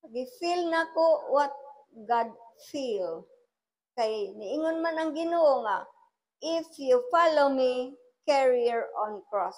Gi-feel na ko what God feel. Kay niingon man ang Ginoo nga, if you follow me, carry your own cross.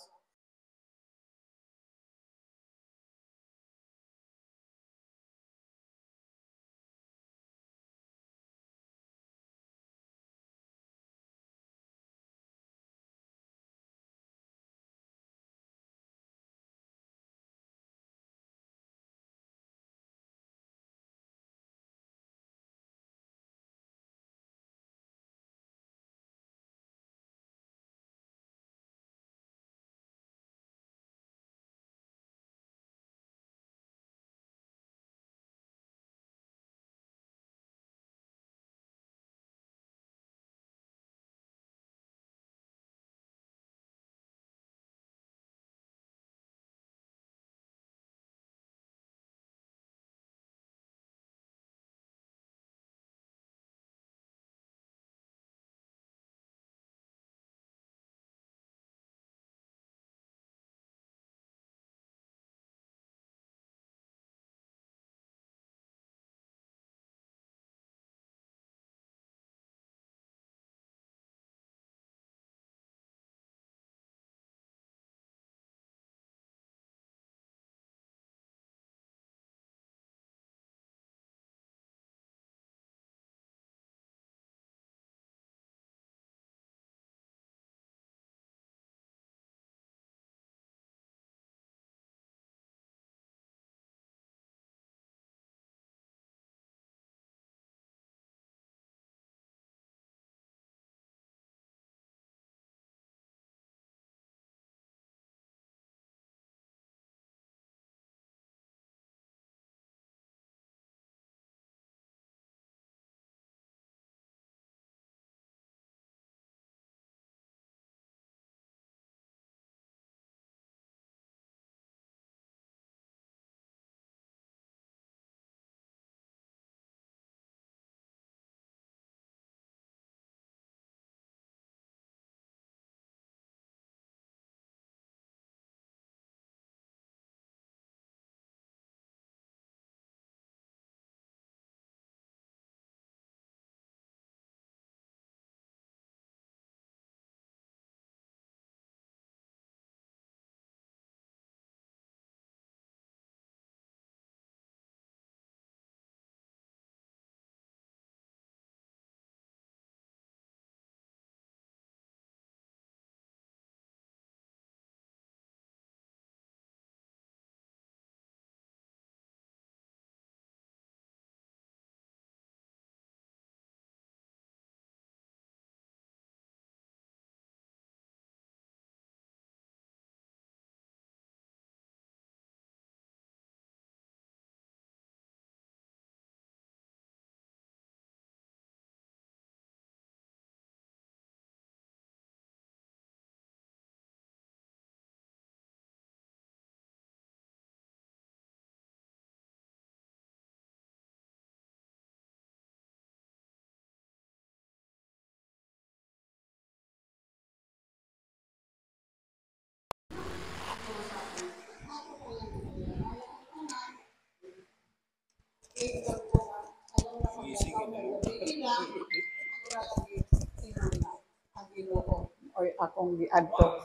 Oy akong giadto.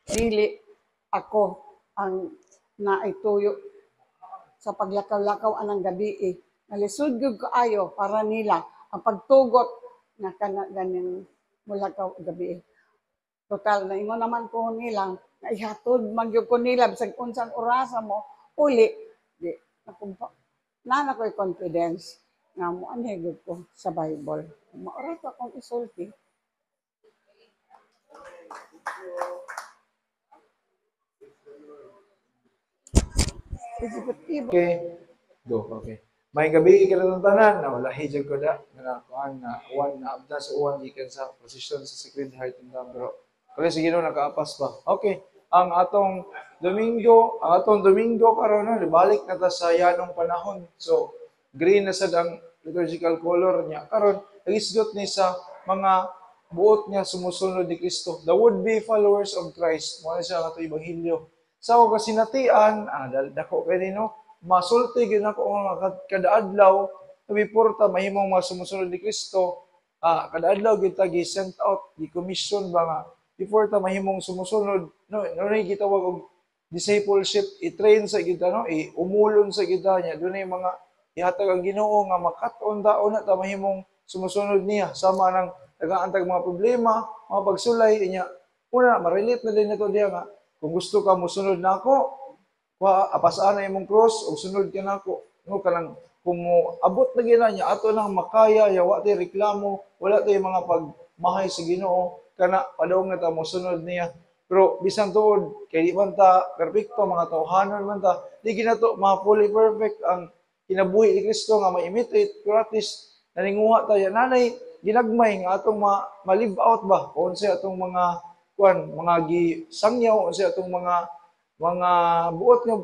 Dili ako ang naituyo sa paglakaw-lakaw anang gabi Nalisod gyud kaayo para nila ang pagtugot na kana ganing mulakaw gabi. Total na ingon naman ko nila na ihatod man gyud ko nila bisag unsang orasa mo uli di nakumpa na ko'y confidence nga mo anhi gyud ko sa Bible. Maoras akong isulti. Okay. Go. Okay. May gabi ka na tanan na wala hijab ko da na kuan na uwan na abda sa uwan gikan sa posisyon sa Sacred Heart and pero kaya sige no nakaapas ba. Okay. Ang atong Domingo karon na libalik na ta sa yanong panahon. So green na sad ang liturgical color niya karon nagisgot ni sa mga buot nga sumusunod ni Kristo. The would-be followers of Christ. Mo siya nga ito Ebanghelyo. Sa ako kasinatian, dako kay no, masulti gyud ako nga kada adlaw, nabiporta mahimong mga sumusunod ni Kristo. Kada adlaw gyud ta gi-sent out, gi-commission ba nga before ta mahimong sumusunod, no gitawag og discipleship, i-train sa kita, no, umulon sa kita niya. Dunay mga ihatag ang Ginoo nga makat-on daon na ta mahimong sumusunod niya sama nang nagaantag mga problema, mga pagsulay niya. Una, ma-relate na din nito diya nga kung gusto ka mosunod nako, apasaan na imong cross o sunod ka nako. No kanang kung abot na gina niya ato nang makaya, yawa tay reklamo, wala tay mga pagmahay sa Ginoo, kana padong na ta mosunod niya. Pero bisan tuod kay di man ta perpekto, mga tawhanon man ta, di ginato mga fully perfect ang kinabuhi ni Kristo nga ma-imitate, pero at least naninguha tayo nanay ginagmay nga atong ma-live out ba kung sa atong mga mga gisangyaw, sa atong mga buot nga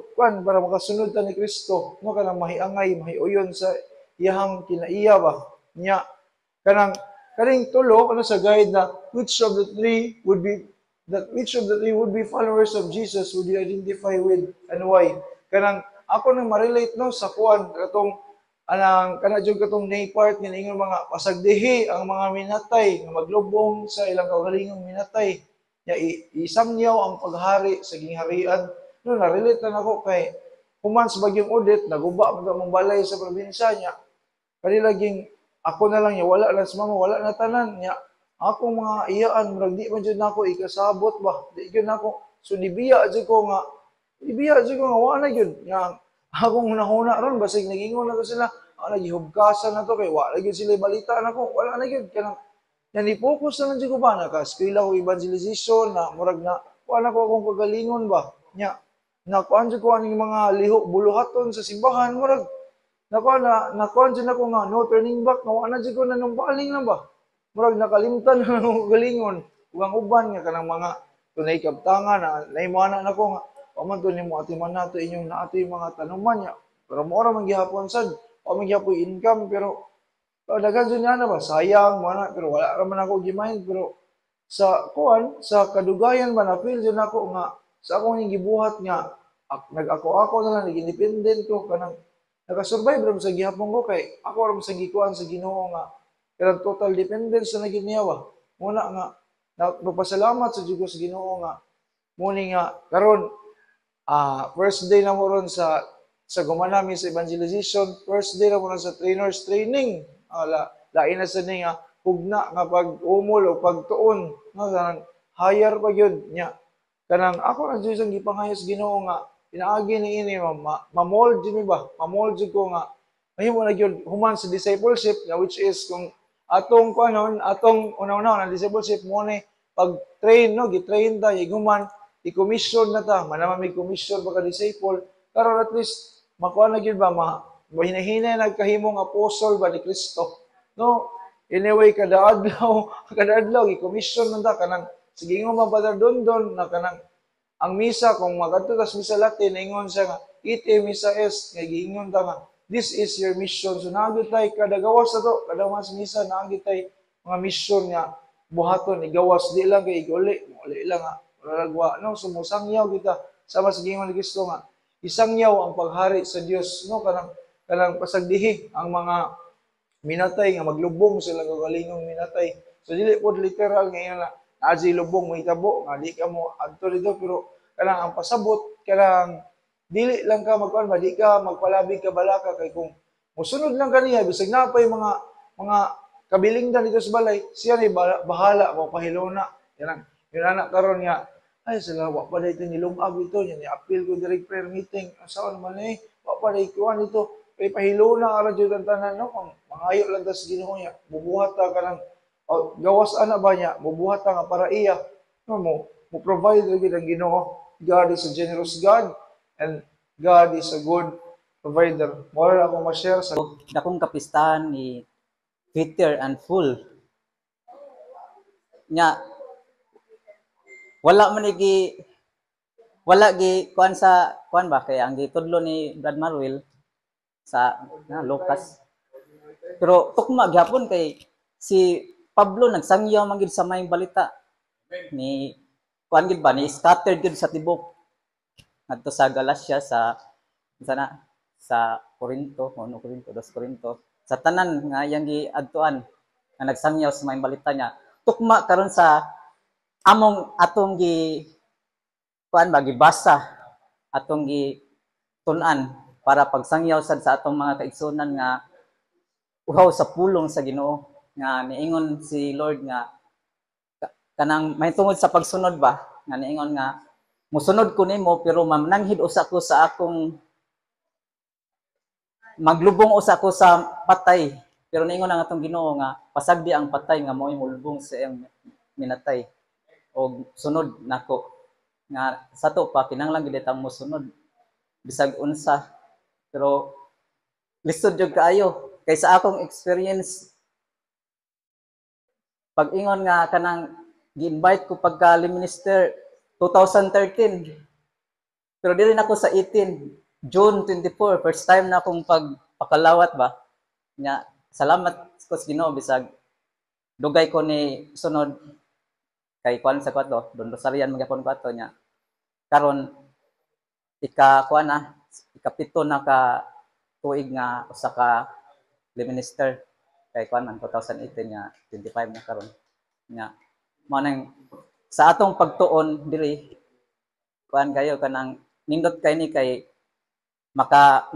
para makasunod ta ni Kristo, no kanang mahiangay, mahiuyon sa iyahang kinaiya ba nya. Kaning tulo ano sa guide na which of the three would be followers of Jesus would you identify with and why? Kanang ako nang ma-relate no sa kuan katong jud katong nay part nga ingon mga pasagdihi ang mga minatay nga maglubong sa ilang kaugalingong minatay nya isangyaw ang paghari sa gingharian. No na-relate na ako kay human sa bagyong Odette naguba man mong balay sa probinsya niya. Kanilaging ako na lang niya wala na sa mama, wala na tanan niya. Akong mga iyaan murag di man jud nako ikasabot ba. Di gyud nako so dibiya jud ko nga wala gyud nga akong hunahuna ron basig nagingon na to sila gihubkasan na to kay wala gyud sila balita nako, wala na gyud kanang yan i-focus na lang jud ko ba naka-eskwela ko evangelization na murag na wala ko akong kagalingon ba nya nakuan jud ko aning mga liho buluhaton sa simbahan murag nakuan jud ako nga no turning back nga wala jud ko nanumbaling na ba murag nakalimtan na akong galingon ug ang uban nga kanang mga tunay kabtangan na naimana nako nga paman to nimo ati man nato inyong naati mga tanuman niya pero mo ra man gihapon sad o man gyapon income pero daghan jud na ba sayang mana pero wala ra man ako gimain pero sa kuan sa kadugayan ba na feel jud nako nga sa akong ning gibuhat nga nag-ako na lang independent ko kanang naka-survive ra sa gihapon ko kay ako ra sa gikuan sa Ginoo nga kanang total dependence na gid niya ba muna nga nagpasalamat sa Dios sa Ginoo nga muni nga karon first day na mo ron sa gumanami sa evangelization, first day na mo ron sa trainers training. Lain na sa nga hugna nga pag-umol o pagtuon, kanang higher pa gyud nya. Kanang ako ra jud ang gipangayos Ginoo nga pinaagi ni ini ma-mold jud mi ba? Ma-mold jud ko nga mahimo na gyud human sa discipleship nga which is kung atong kuanon, atong una-una na discipleship mo ni pag-train no, gi-train ta human i-commission na ta, manaman may commission baka disciple, karon at least makuha na gyud ba mahinahinay nagkahimong apostle ba ni Kristo. No, anyway kada adlaw i-commission man ta kanang sige nga mapadar dondon na kanang ang misa kung magadto tas misa Latin ingon siya nga ite misa est nga giingon ta nga this is your mission. So naagid tay kada gawas na to, kada mas misa naagid tay mga mission nga buhaton igawas di lang kay iguli lang nga ragwa no sumusangyaw kita sama sa gingon ni Kristo nga isangyaw ang paghari sa Dios no kanang pasagdihi ang mga minatay nga maglubong sila kagalingong minatay so dili pod literal nga na aji lubong mo itabo nga di ka mo adto dito pero kanang ang pasabot kanang dili lang ka magkuan ba di ka magpalabig ka balaka kay kung musunod lang kaniya bisag napay mga kabilingdan dito sa balay siya ni bahala mo pahilona yan anak karon nga ay sila wa pa dito nilungag ito niya ni appeal ko direct prayer meeting asaon man wa pa dito kuan ito kay pahilona ara jud ang tanan no kung mangayo lang ta sa Ginoo niya bubuhat ta kanang gawas ana ba niya bubuhat ta nga para iya no mo provide gyud ang Ginoo. God is a generous God and God is a good provider. More ako ma-share sa dakong kapistahan ni Peter and full nya wala kuan ba kay ang gitudlo ni Brad Marwell sa Lucas pero tukma gyapon kay si Pablo nagsangyaw man gid sa may balita ni kuan gid ba ni scattered gid sa tibok ngadto sa Galacia sana sa Corinto, 1 Corinto, 2 Corinto, sa tanan nga iyang giadtuan nga nagsangyaw sa may balita niya. Tukma karon sa atong kuan ba gibasa, atong tun-an para pagsangyaw sad sa atong mga kaigsunan nga uhaw sa pulong sa Ginoo nga niingon si Lord nga kanang may tungod sa pagsunod ba nga niingon nga musunod ko nimo pero mamnanghid usa ko sa akong maglubong usa ko sa patay. Pero niingon ang atong Ginoo nga pasagdi ang patay nga mo'y mulbong sa iyang minatay o sunod nako nga sa to pa kinahanglan gid tang mosunod bisag unsa. Pero lisod jud kaayo kay sa akong experience pag-ingon nga kanang gi-invite ko pagka minister 2013. Pero dili na ako sa 18. June 24, first time na akong pagpakalawat ba. Nya, salamat ko sa Ginoo bisag dugay ko ni sunod kay kuan sa kwato, Don Rosarian magyapon kwato nya. Karon ikapito na ka tuig nga usa ka minister kay kuan man 2018 nya 25 na karon. Nya, mo nang sa atong pagtuon diri kuan kayo kanang nindot kay ni kay maka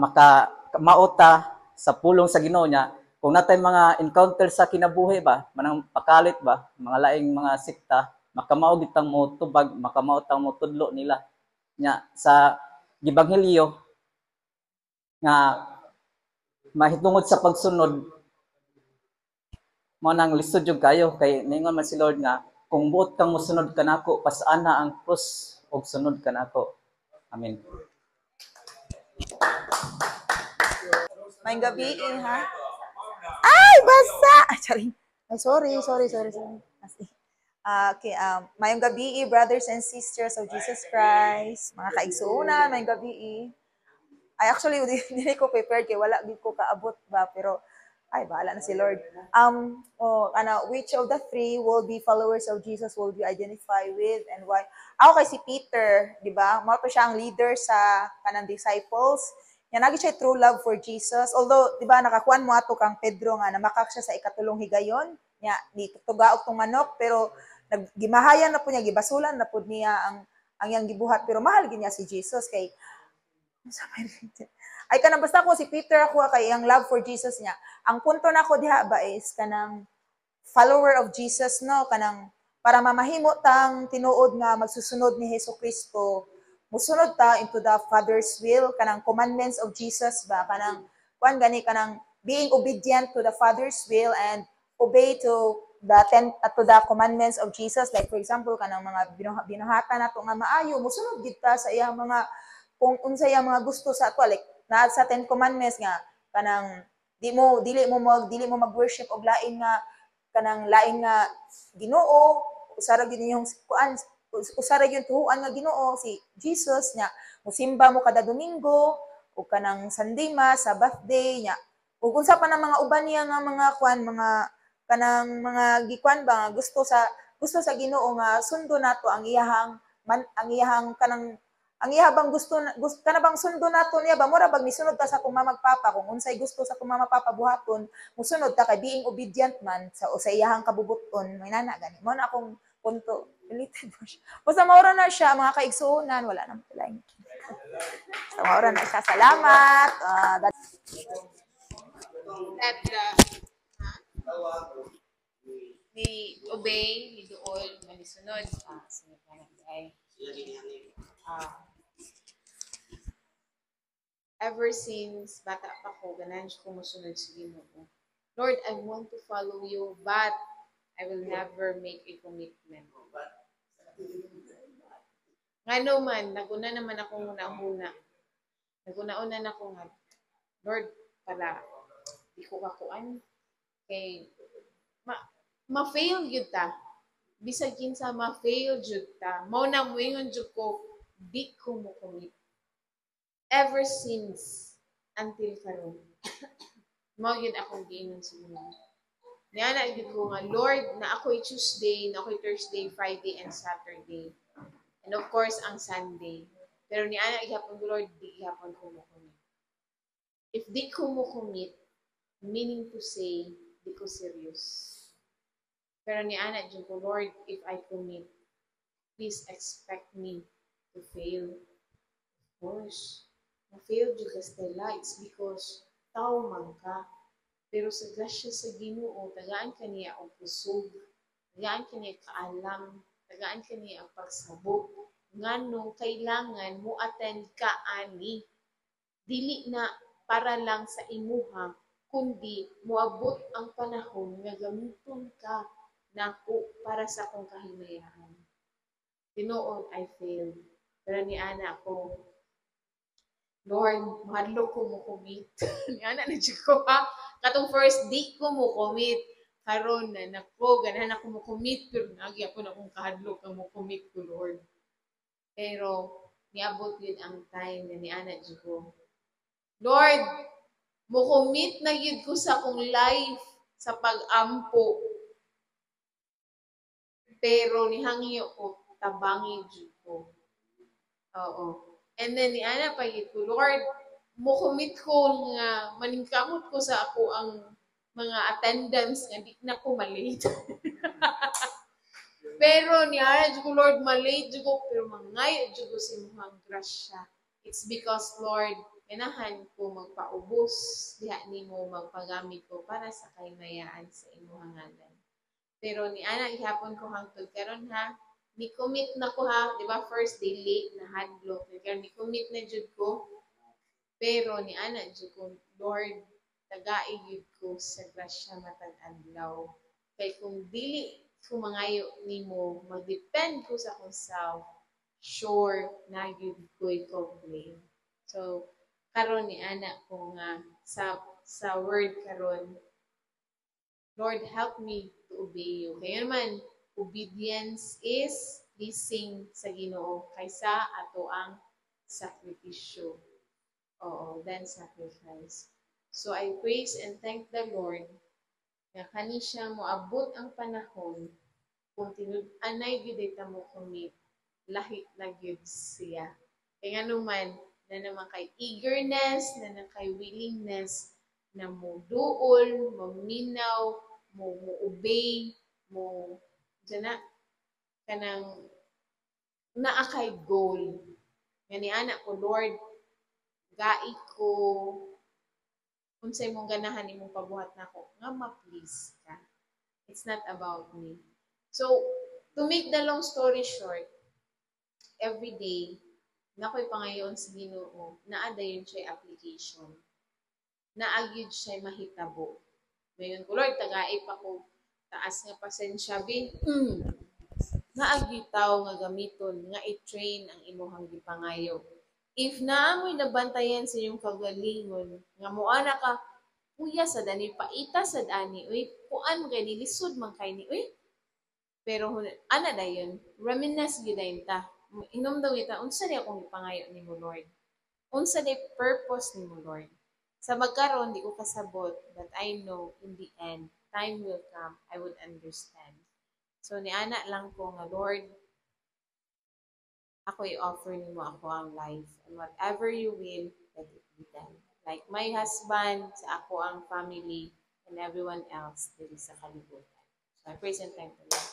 mauta sa pulong sa Ginoo niya kung natay mga encounter sa kinabuhi ba manang pakalit ba mga laing mga sikta makamao gitang mo tubag makamao tang mo tudlo nila nya sa gibanghelyo nga mahitungod sa pagsunod mo nang lisod jud kayo kay ningon man si Lord nga kung buot kang mosunod kanako pas-ana ang krus og sunod kanako. Amen. May gabi ha. Ay, basa! Charing. Ay, sorry. Okay, mayong gabi, brothers and sisters of Jesus Christ, mga kaigsuunan, mayong gabi. Ay, actually, hindi ko prepared kay wala gid ko kaabot ba, pero ay, bahala na si Lord. Which of the three will be followers of Jesus will be identified with and why? Ako kay si Peter, di ba? Mao to siya ang leader sa kanang disciples. Yan nagi siya true love for Jesus. Although, di ba, nakakuan mo ato kang Pedro nga namakak siya sa ikatulong higayon. Nya, di tugaok tong manok, pero gimahayan na po niya, gibasulan na po niya ang yang gibuhat. Pero mahal gid niya si Jesus kay ay kanang basta ko si Peter ako kay ang love for Jesus niya. Ang punto nako diha ba is kanang follower of Jesus no kanang para mamahimo tang tinuod nga magsusunod ni Hesukristo. Musunod ta into the Father's will kanang commandments of Jesus ba kanang kuan gani kanang being obedient to the Father's will and obey to the commandments of Jesus like for example kanang mga binuhatan nato nga maayo musunod gid ta sa iyang mga kung unsay ang mga gusto sa ato like na sa 10 commandments nga kanang dili mo mag-worship og lain nga kanang lain nga Ginoo usara gyud yung kuan usara gyud tuhuan nga Ginoo si Jesus nya musimba mo kada Domingo o kanang Sunday Mass Sabbath day nya ug unsa pa nang mga uban niya nga mga kuan mga kanang mga gikuan ba nga gusto sa Ginoo nga sundo nato ang iyahang kanang ang iya bang gusto kana bang sundo nato niya ba mura bag misunod ta sa akong mamagpapa kung unsay gusto sa akong mamagpapa buhaton musunod ta kay being obedient man sa iyahang kabubuton may nana gani mo na akong punto related mo siya basta maura na siya mga kaigsuonan wala nang lain so maura na siya salamat ni obey ni duol manisunod sunod na ay ever since bata pa ko, ganahan siya kumusunod sa Ginoo. Lord, I want to follow you, but I will never make a commitment. Ngano man, naguna naman ako una-una. Naguna-una na ako nga, Lord, pala, di ko kakuan. Kay, ma-fail yun ta. Bisag kinsa ma-fail yun ta. Mao na mo ingon jud ko, di ko mo commit. Ever since until karon mao gyud akong giingon sa Ginoo Niana gyud ko nga Lord na ako'y Tuesday, na ako'y Thursday, Friday and Saturday. And of course ang Sunday. Pero niana gihapon ko Lord, di gihapon ko mo commit. If di ko mo commit, meaning to say, di ko serious. Pero niana gyud ko Lord, if I commit, please expect me to fail. Of course, na-fail jud ka Stella, it's because tao man ka. Pero sa grasya sa Ginoo, tagaan ka niya ang pusog, tagaan ka niya kaalam, tagaan ka niya ang pagsabot. Ngano kailangan mo attend ka ani. Dili na para lang sa imuha, kundi moabot ang panahon nga gamiton ka nako para sa akong kahimayan. Tinuod, I failed. Pero ni Ana ako, Lord, mahadlo ko mo commit. Ni Ana na dyan ko ha. Katong first di ko mo commit. Karon na nako, ganahan ako mo commit. Pero nagi ako na kung kahadlo ka mo commit ko, Lord. Pero, niabot yun ang time na ni Ana dyan ko. Lord, mo commit na yun ko sa akong life sa pag-ampo. Pero nihangyo ko, tabangi dyan ko. Oo. And then ni Ana pagit ko, Lord, mo commit ko nga maningkamot ko sa ako ang mga attendance nga di na ko malate. Pero ni Ana dyan ko, Lord, malate dyan ko, pero mangay dyan ko sa imuhang grasya. It's because, Lord, ganahan ko magpaubos, diha ni mo magpagamit ko para sa kaymayaan sa imuhang ngalan. Pero ni Ana, ihapon ko hangtod karon ha, ni commit na ko ha, di ba first day late na hadlock, pero ni commit na jud ko. Pero ni Ana jud ko, Lord, tagai jud ko sa grasya matag adlaw. Kay kung dili ko mangayo nimo, mag-depend ko sa akong self, sure na jud ko'y complain. So, karon ni Ana ko nga sa word karon, Lord, help me to obey you. Kaya naman, obedience is pleasing sa Ginoo kaysa ato ang sakripisyo. Oo, than sacrifice. So I praise and thank the Lord na kani siya moabot ang panahon kung tinud-anay gyud ta mo commit, lahi na gyud siya. Kaya nga naman, na naman kay eagerness, na naman kay willingness na mo duol, maminaw, mo obey, mo dyan kanang naa kay goal. Nga ni anak ko, Lord, gai ko, kung sa'y mong ganahan imong pabuhat na ko, nga ma-please ka. It's not about me. So, to make the long story short, every day, na ko'y pangayon sa Ginoo, naada yun siya application. Naagyod siya mahitabo. Ngayon ko, Lord, tagaip ako, taas nga pasensya, bin, naagyutaw nga gamiton, nga i-train ang imuhang gipangayo. If naamoy nabantayan sa iyong kagalingon, nga moana ka, kuya sa dani, paita sa dani, uy, kuan kay nilisod man kay ni, uy. Pero, ana da yun, reminisce gidayin ta. Inom daw ita, unsa di akong gipangayo ni mo, Lord? Unsa di purpose ni mo, Lord? Sa magkaroon, di ko kasabot, but I know in the end, time will come, I would understand. So, ni anak lang ko nga, Lord, ako i-offer ni mo ako ang life. And whatever you will, let it be done. Like my husband, sa ako ang family, and everyone else dito sa kalibutan. So, I praise and thank the Lord.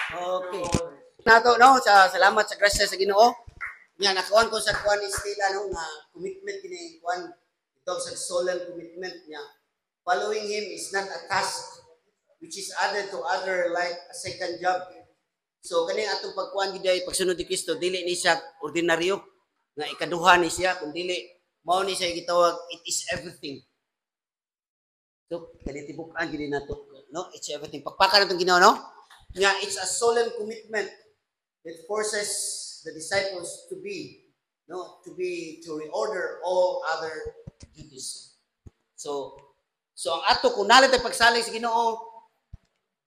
Okay. Nato, no, salamat sa grasya sa Ginoo. Nga, nakuhan ko sa kuhan ni Stella, no, nga commitment kini kuhan. Ito sa solemn commitment niya. Following him is not a task which is added to other like a second job. So kani atong pagkuan giday pagsunod ni Kristo dili ni siya ordinaryo nga ikaduha ni siya kun dili mao ni siya gitawag it is everything. So kani tibukan gid nato no it's everything. Pakpakan natong Ginoo no. Nga it's a solemn commitment that forces the disciples to reorder all other duties. So ang ato kung nalit ay pagsalig sa Ginoo,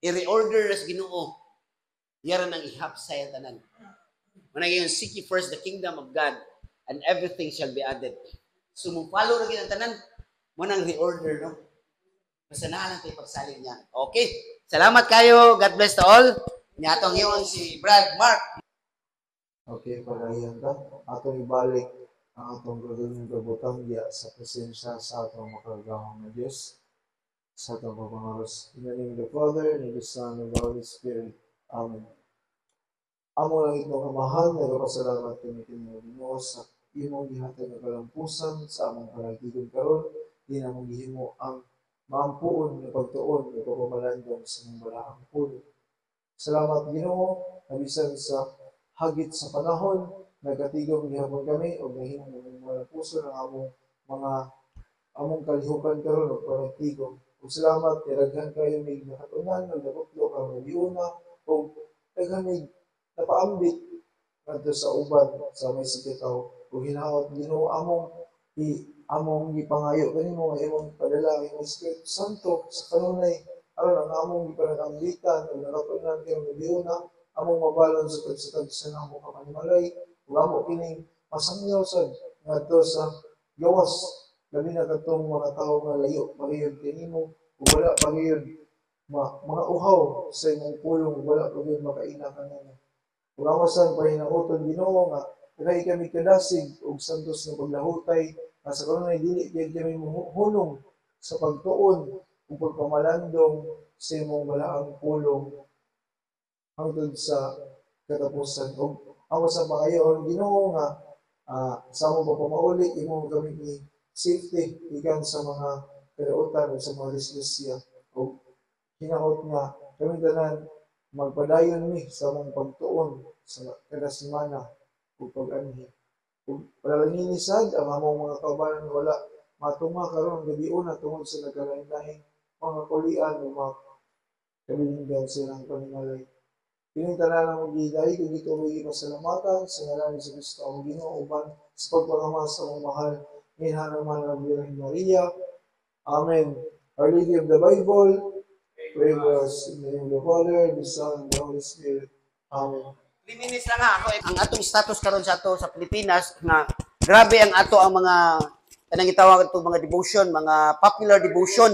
i-reorder sa Ginoo. Yara nang ihapsay tanan. Manay yung seek ye first the kingdom of God and everything shall be added. So mo follow ra gyud ang tanan, mo nang reorder no. Basta na lang tayo pagsalig niya. Okay. Salamat kayo. God bless to all. Niyatong yun si Brad Mark. Okay, pagayan ka. Atong ibalik ang atong gagawin kabutang diya sa presensya sa atong makagahong na Diyos, sa atong papangaros. In the name of the Father, and of the Son, and of the Holy Spirit. Amen. Amo lang itong kamahal, nagpasalamat kami Ginoo sa imong gihatag nga kalampusan sa among panagtigon karon, di na mong gihimo ang maampuon nga pagtuon nga pagpamalandong sa imong balaang puno. Salamat Ginoo, nabisan sa hagit sa panahon, nagatigom gihapon kami o nahimong mga puso ng among kalihukan karon o panagtigom. Ug salamat kiraghan kayo may nakatunan o nabutlok ang nabiuna o naghamig napaambit ngadto sa uban sa may sikitaw ug hinaot Ginoo among gipangayo kanimo nga imong padala ang Espiritu Santo sa kanunay aron ang among gipanag-ambitan ug nakatunan kayo nabiuna among mabalon sa tagsatag sa namo kapanimalay ug amo kining masangyaw sad ngadto sa gawas labi na katong mga tawo nga layo pagiyon kanimo ug wala pagiyon mga uhaw sa imong pulong wala pagiyon makaina kanimo ug amo sad pahinauton Ginoo nga kay kami kadasig ug santos nga paglahutay nga sa kanunay dili gyud kami hunong sa pagtuon ug pagpamalandong sa imong balaang pulong hangtod sa katapusan. O ako sa pangayon, Ginoo nga sa among pagpamauli, imo kami ni safety ikan sa mga kadautan o sa mga disgrasya. O hinaot nga kami tanan magpadayon ni sa among pagtuon sa kada semana o pag-anhi. O palalangin sad ang among mga kaubanan wala matunga karon gabiuna tungod sa nagkalain-laing mga kulian o mga kabilinggan silang paningalay. Kining tanan ang magiday kung ito may masalamatan sa ngalan ni Kristo ang Ginoo uban sa pagpangamas sa among mahal minhan naman ang Birhen Maria. Amen. Our Lady of the Bible, pray for us in the name of the Father, the Son, and the Holy Spirit. Amen. 3 minutes lang ha. Ako, ang atong status karon sa ato sa Pilipinas nga grabe ang ato ang mga kanang gitawag ato mga devotion, mga popular devotion.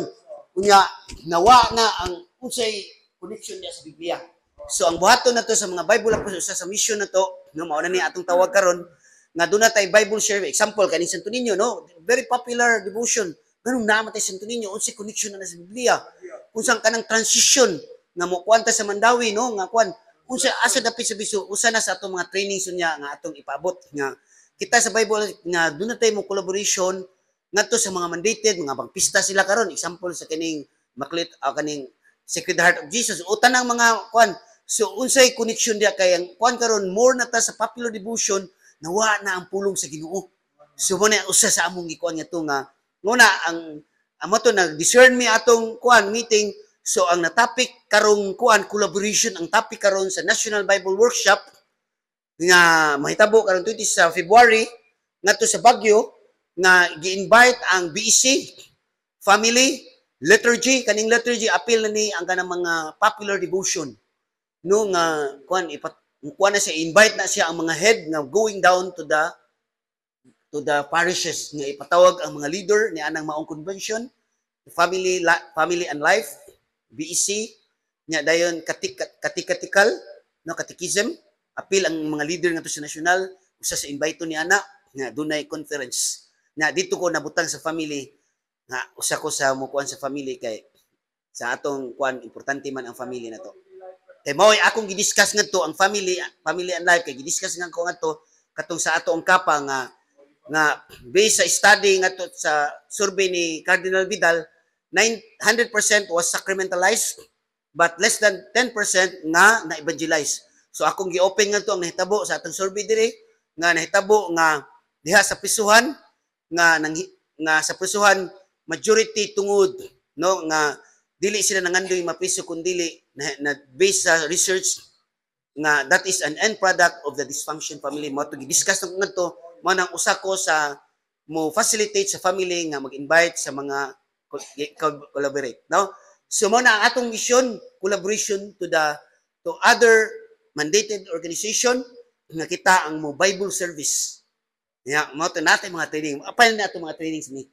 Unya nawa na ang unsay connection niya sa Biblia. So ang buhaton na to sa mga Bible apostles sa mission na to, no, mao na ni atong tawag karon nga doon na tay Bible share. Example kaning Santo Niño, no, very popular devotion. Ganun naman tay Santo Niño, unsay connection na sa Biblia. Unsang kanang transition nga mo kuanta sa Mandawi, no, nga kuan unsa asa dapit sa biso usa na sa atong mga trainings unya nga atong ipaabot nga kita sa Bible nga doon na tay mo collaboration ngadto sa mga mandated mga pagpista sila karon. Example sa kining kaning Sacred Heart of Jesus o tanang mga kuan. So unsay connection dia kay ang kuan karon more na ta sa popular devotion nawa na ang pulong sa Ginoo. So mo na usa sa among gikuan nga to nga nguna ang amo to nag-discern mi atong kuan meeting. So ang na-topic karong kuan collaboration ang topic karon sa National Bible Workshop nga mahitabo karon 20 sa February ngadto sa Baguio nga gi-invite ang BEC family liturgy kaning liturgy appeal na ni ang kanang mga popular devotion no nga kuan kuan na siya invite na siya ang mga head nga going down to the parishes nga ipatawag ang mga leader ni anang maong convention family and life BEC nya dayon katikal no katikism appeal ang mga leader nga to sa national usa sa invite ni ana nga dunay conference na dito ko nabutang sa family nga usa ko sa mukuan sa family kay sa atong kuan importante man ang family na to kay mao akong gidiscuss ngadto ang family and life kay gidiscuss nga ko ngadto katong sa ato ang kapa nga based sa study ngadto sa survey ni Cardinal Vidal 100% was sacramentalized but less than 10% nga na-evangelize. So akong gi-open nga to ang nahitabo sa atong survey dire nga nahitabo nga diha sa prisuhan nga sa prisuhan majority tungod no nga dili sila nangandoy mapriso kun dili na based sa research nga that is an end product of the dysfunction family. Mo to gi-discuss ngadto mo nang usa ko sa mo facilitate sa family nga mag-invite sa mga collaborate no so mo na ang atong mission collaboration to other mandated organization nga kita ang mo Bible service mo to natin mga training apal na ato mga trainings ni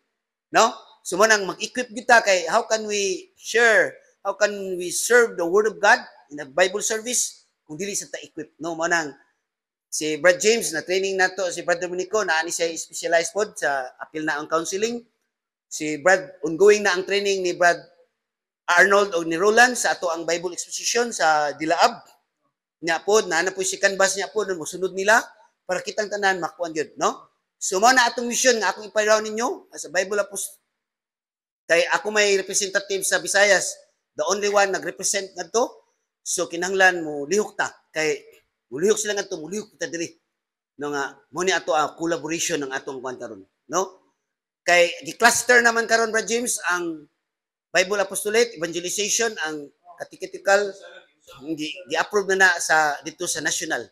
no So mo nang mag-equip kita kay how can we share, how can we serve the Word of God in a Bible service kung dili sa ta-equip. No, mo nang si Brad James na training nato, si Brad Dominico na ani siya specialized pod sa appeal na ang counseling. Si Brad ongoing na ang training ni Brad Arnold o ni Roland sa ato ang Bible exposition sa Dilaab. Nya pod na po si canvas niya pod mosunod nila para kitang tanan makuan gyud, no? So mo na atong mission nga akong iparaw ninyo as a Bible apostle. Kay ako may representative sa Visayas, the only one nag-represent ngadto. So kinahanglan mo lihok ta kay mulihok sila ngadto, mulihok kita diri. No nga mo ni ato ang collaboration ng atong kuan karon, no? Kay gi-cluster naman karon Brad James ang Bible apostolate, evangelization, ang catechetical gi-approve na sa dito sa national.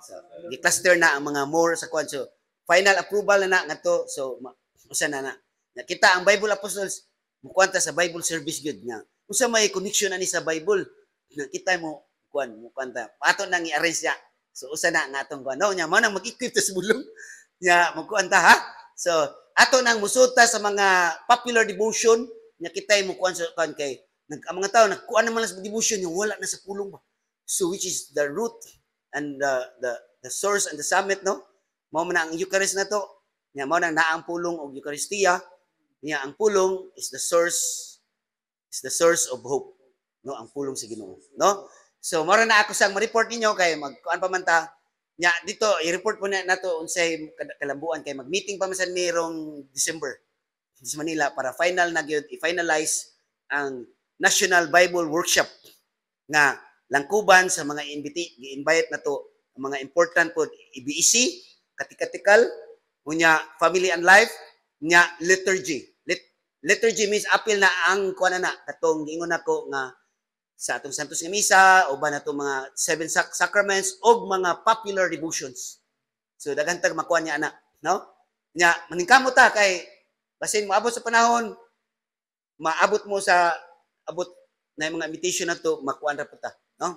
So, gi-cluster na ang mga more sa kuan. So final approval na ngadto. So usa na na. Nakita ang Bible apostles mukuanta sa Bible service gyud nga. Usa may connection ani sa Bible. Nakita mo kuan mukuanta. Ato nang i-arrange ya. So usa na nga atong kuan. No nya mo nang mag-equip ta sa bulong. Nya mukuanta ha. So ato nang musuta sa mga popular devotion nya kitay mo kuan sa kuan kay ang mga tao nagkuan naman sa devotion yung wala na sa pulong ba. So which is the root and the source and the summit, no? Mao man ang Eucharist na to. Nya mao nang naang pulong og Eucharistia. Nya ang pulong is the source of hope, no? Ang pulong sa Ginoo, no? So mao na ako sang ma-report ninyo kay magkuan pa man ta. Nya dito i-report po na nato unsay kalambuan kay mag-meeting pa man sa mirong December sa Manila para final na gyud i-finalize ang National Bible Workshop nga langkuban sa mga gi-invite nato ang mga important pod EBEC, catechetical, unya family and life, nya liturgy. Liturgy means apil na ang kuan na katong giingon nako nga sa atong Santos nga Misa o ba nato mga 7 sacraments o mga popular devotions. So daghan tag makuan niya ana, no? Nya maningkamot ta kay basin moabot sa panahon maabot mo sa abot na yung mga invitation na to makuan ra po ta, no?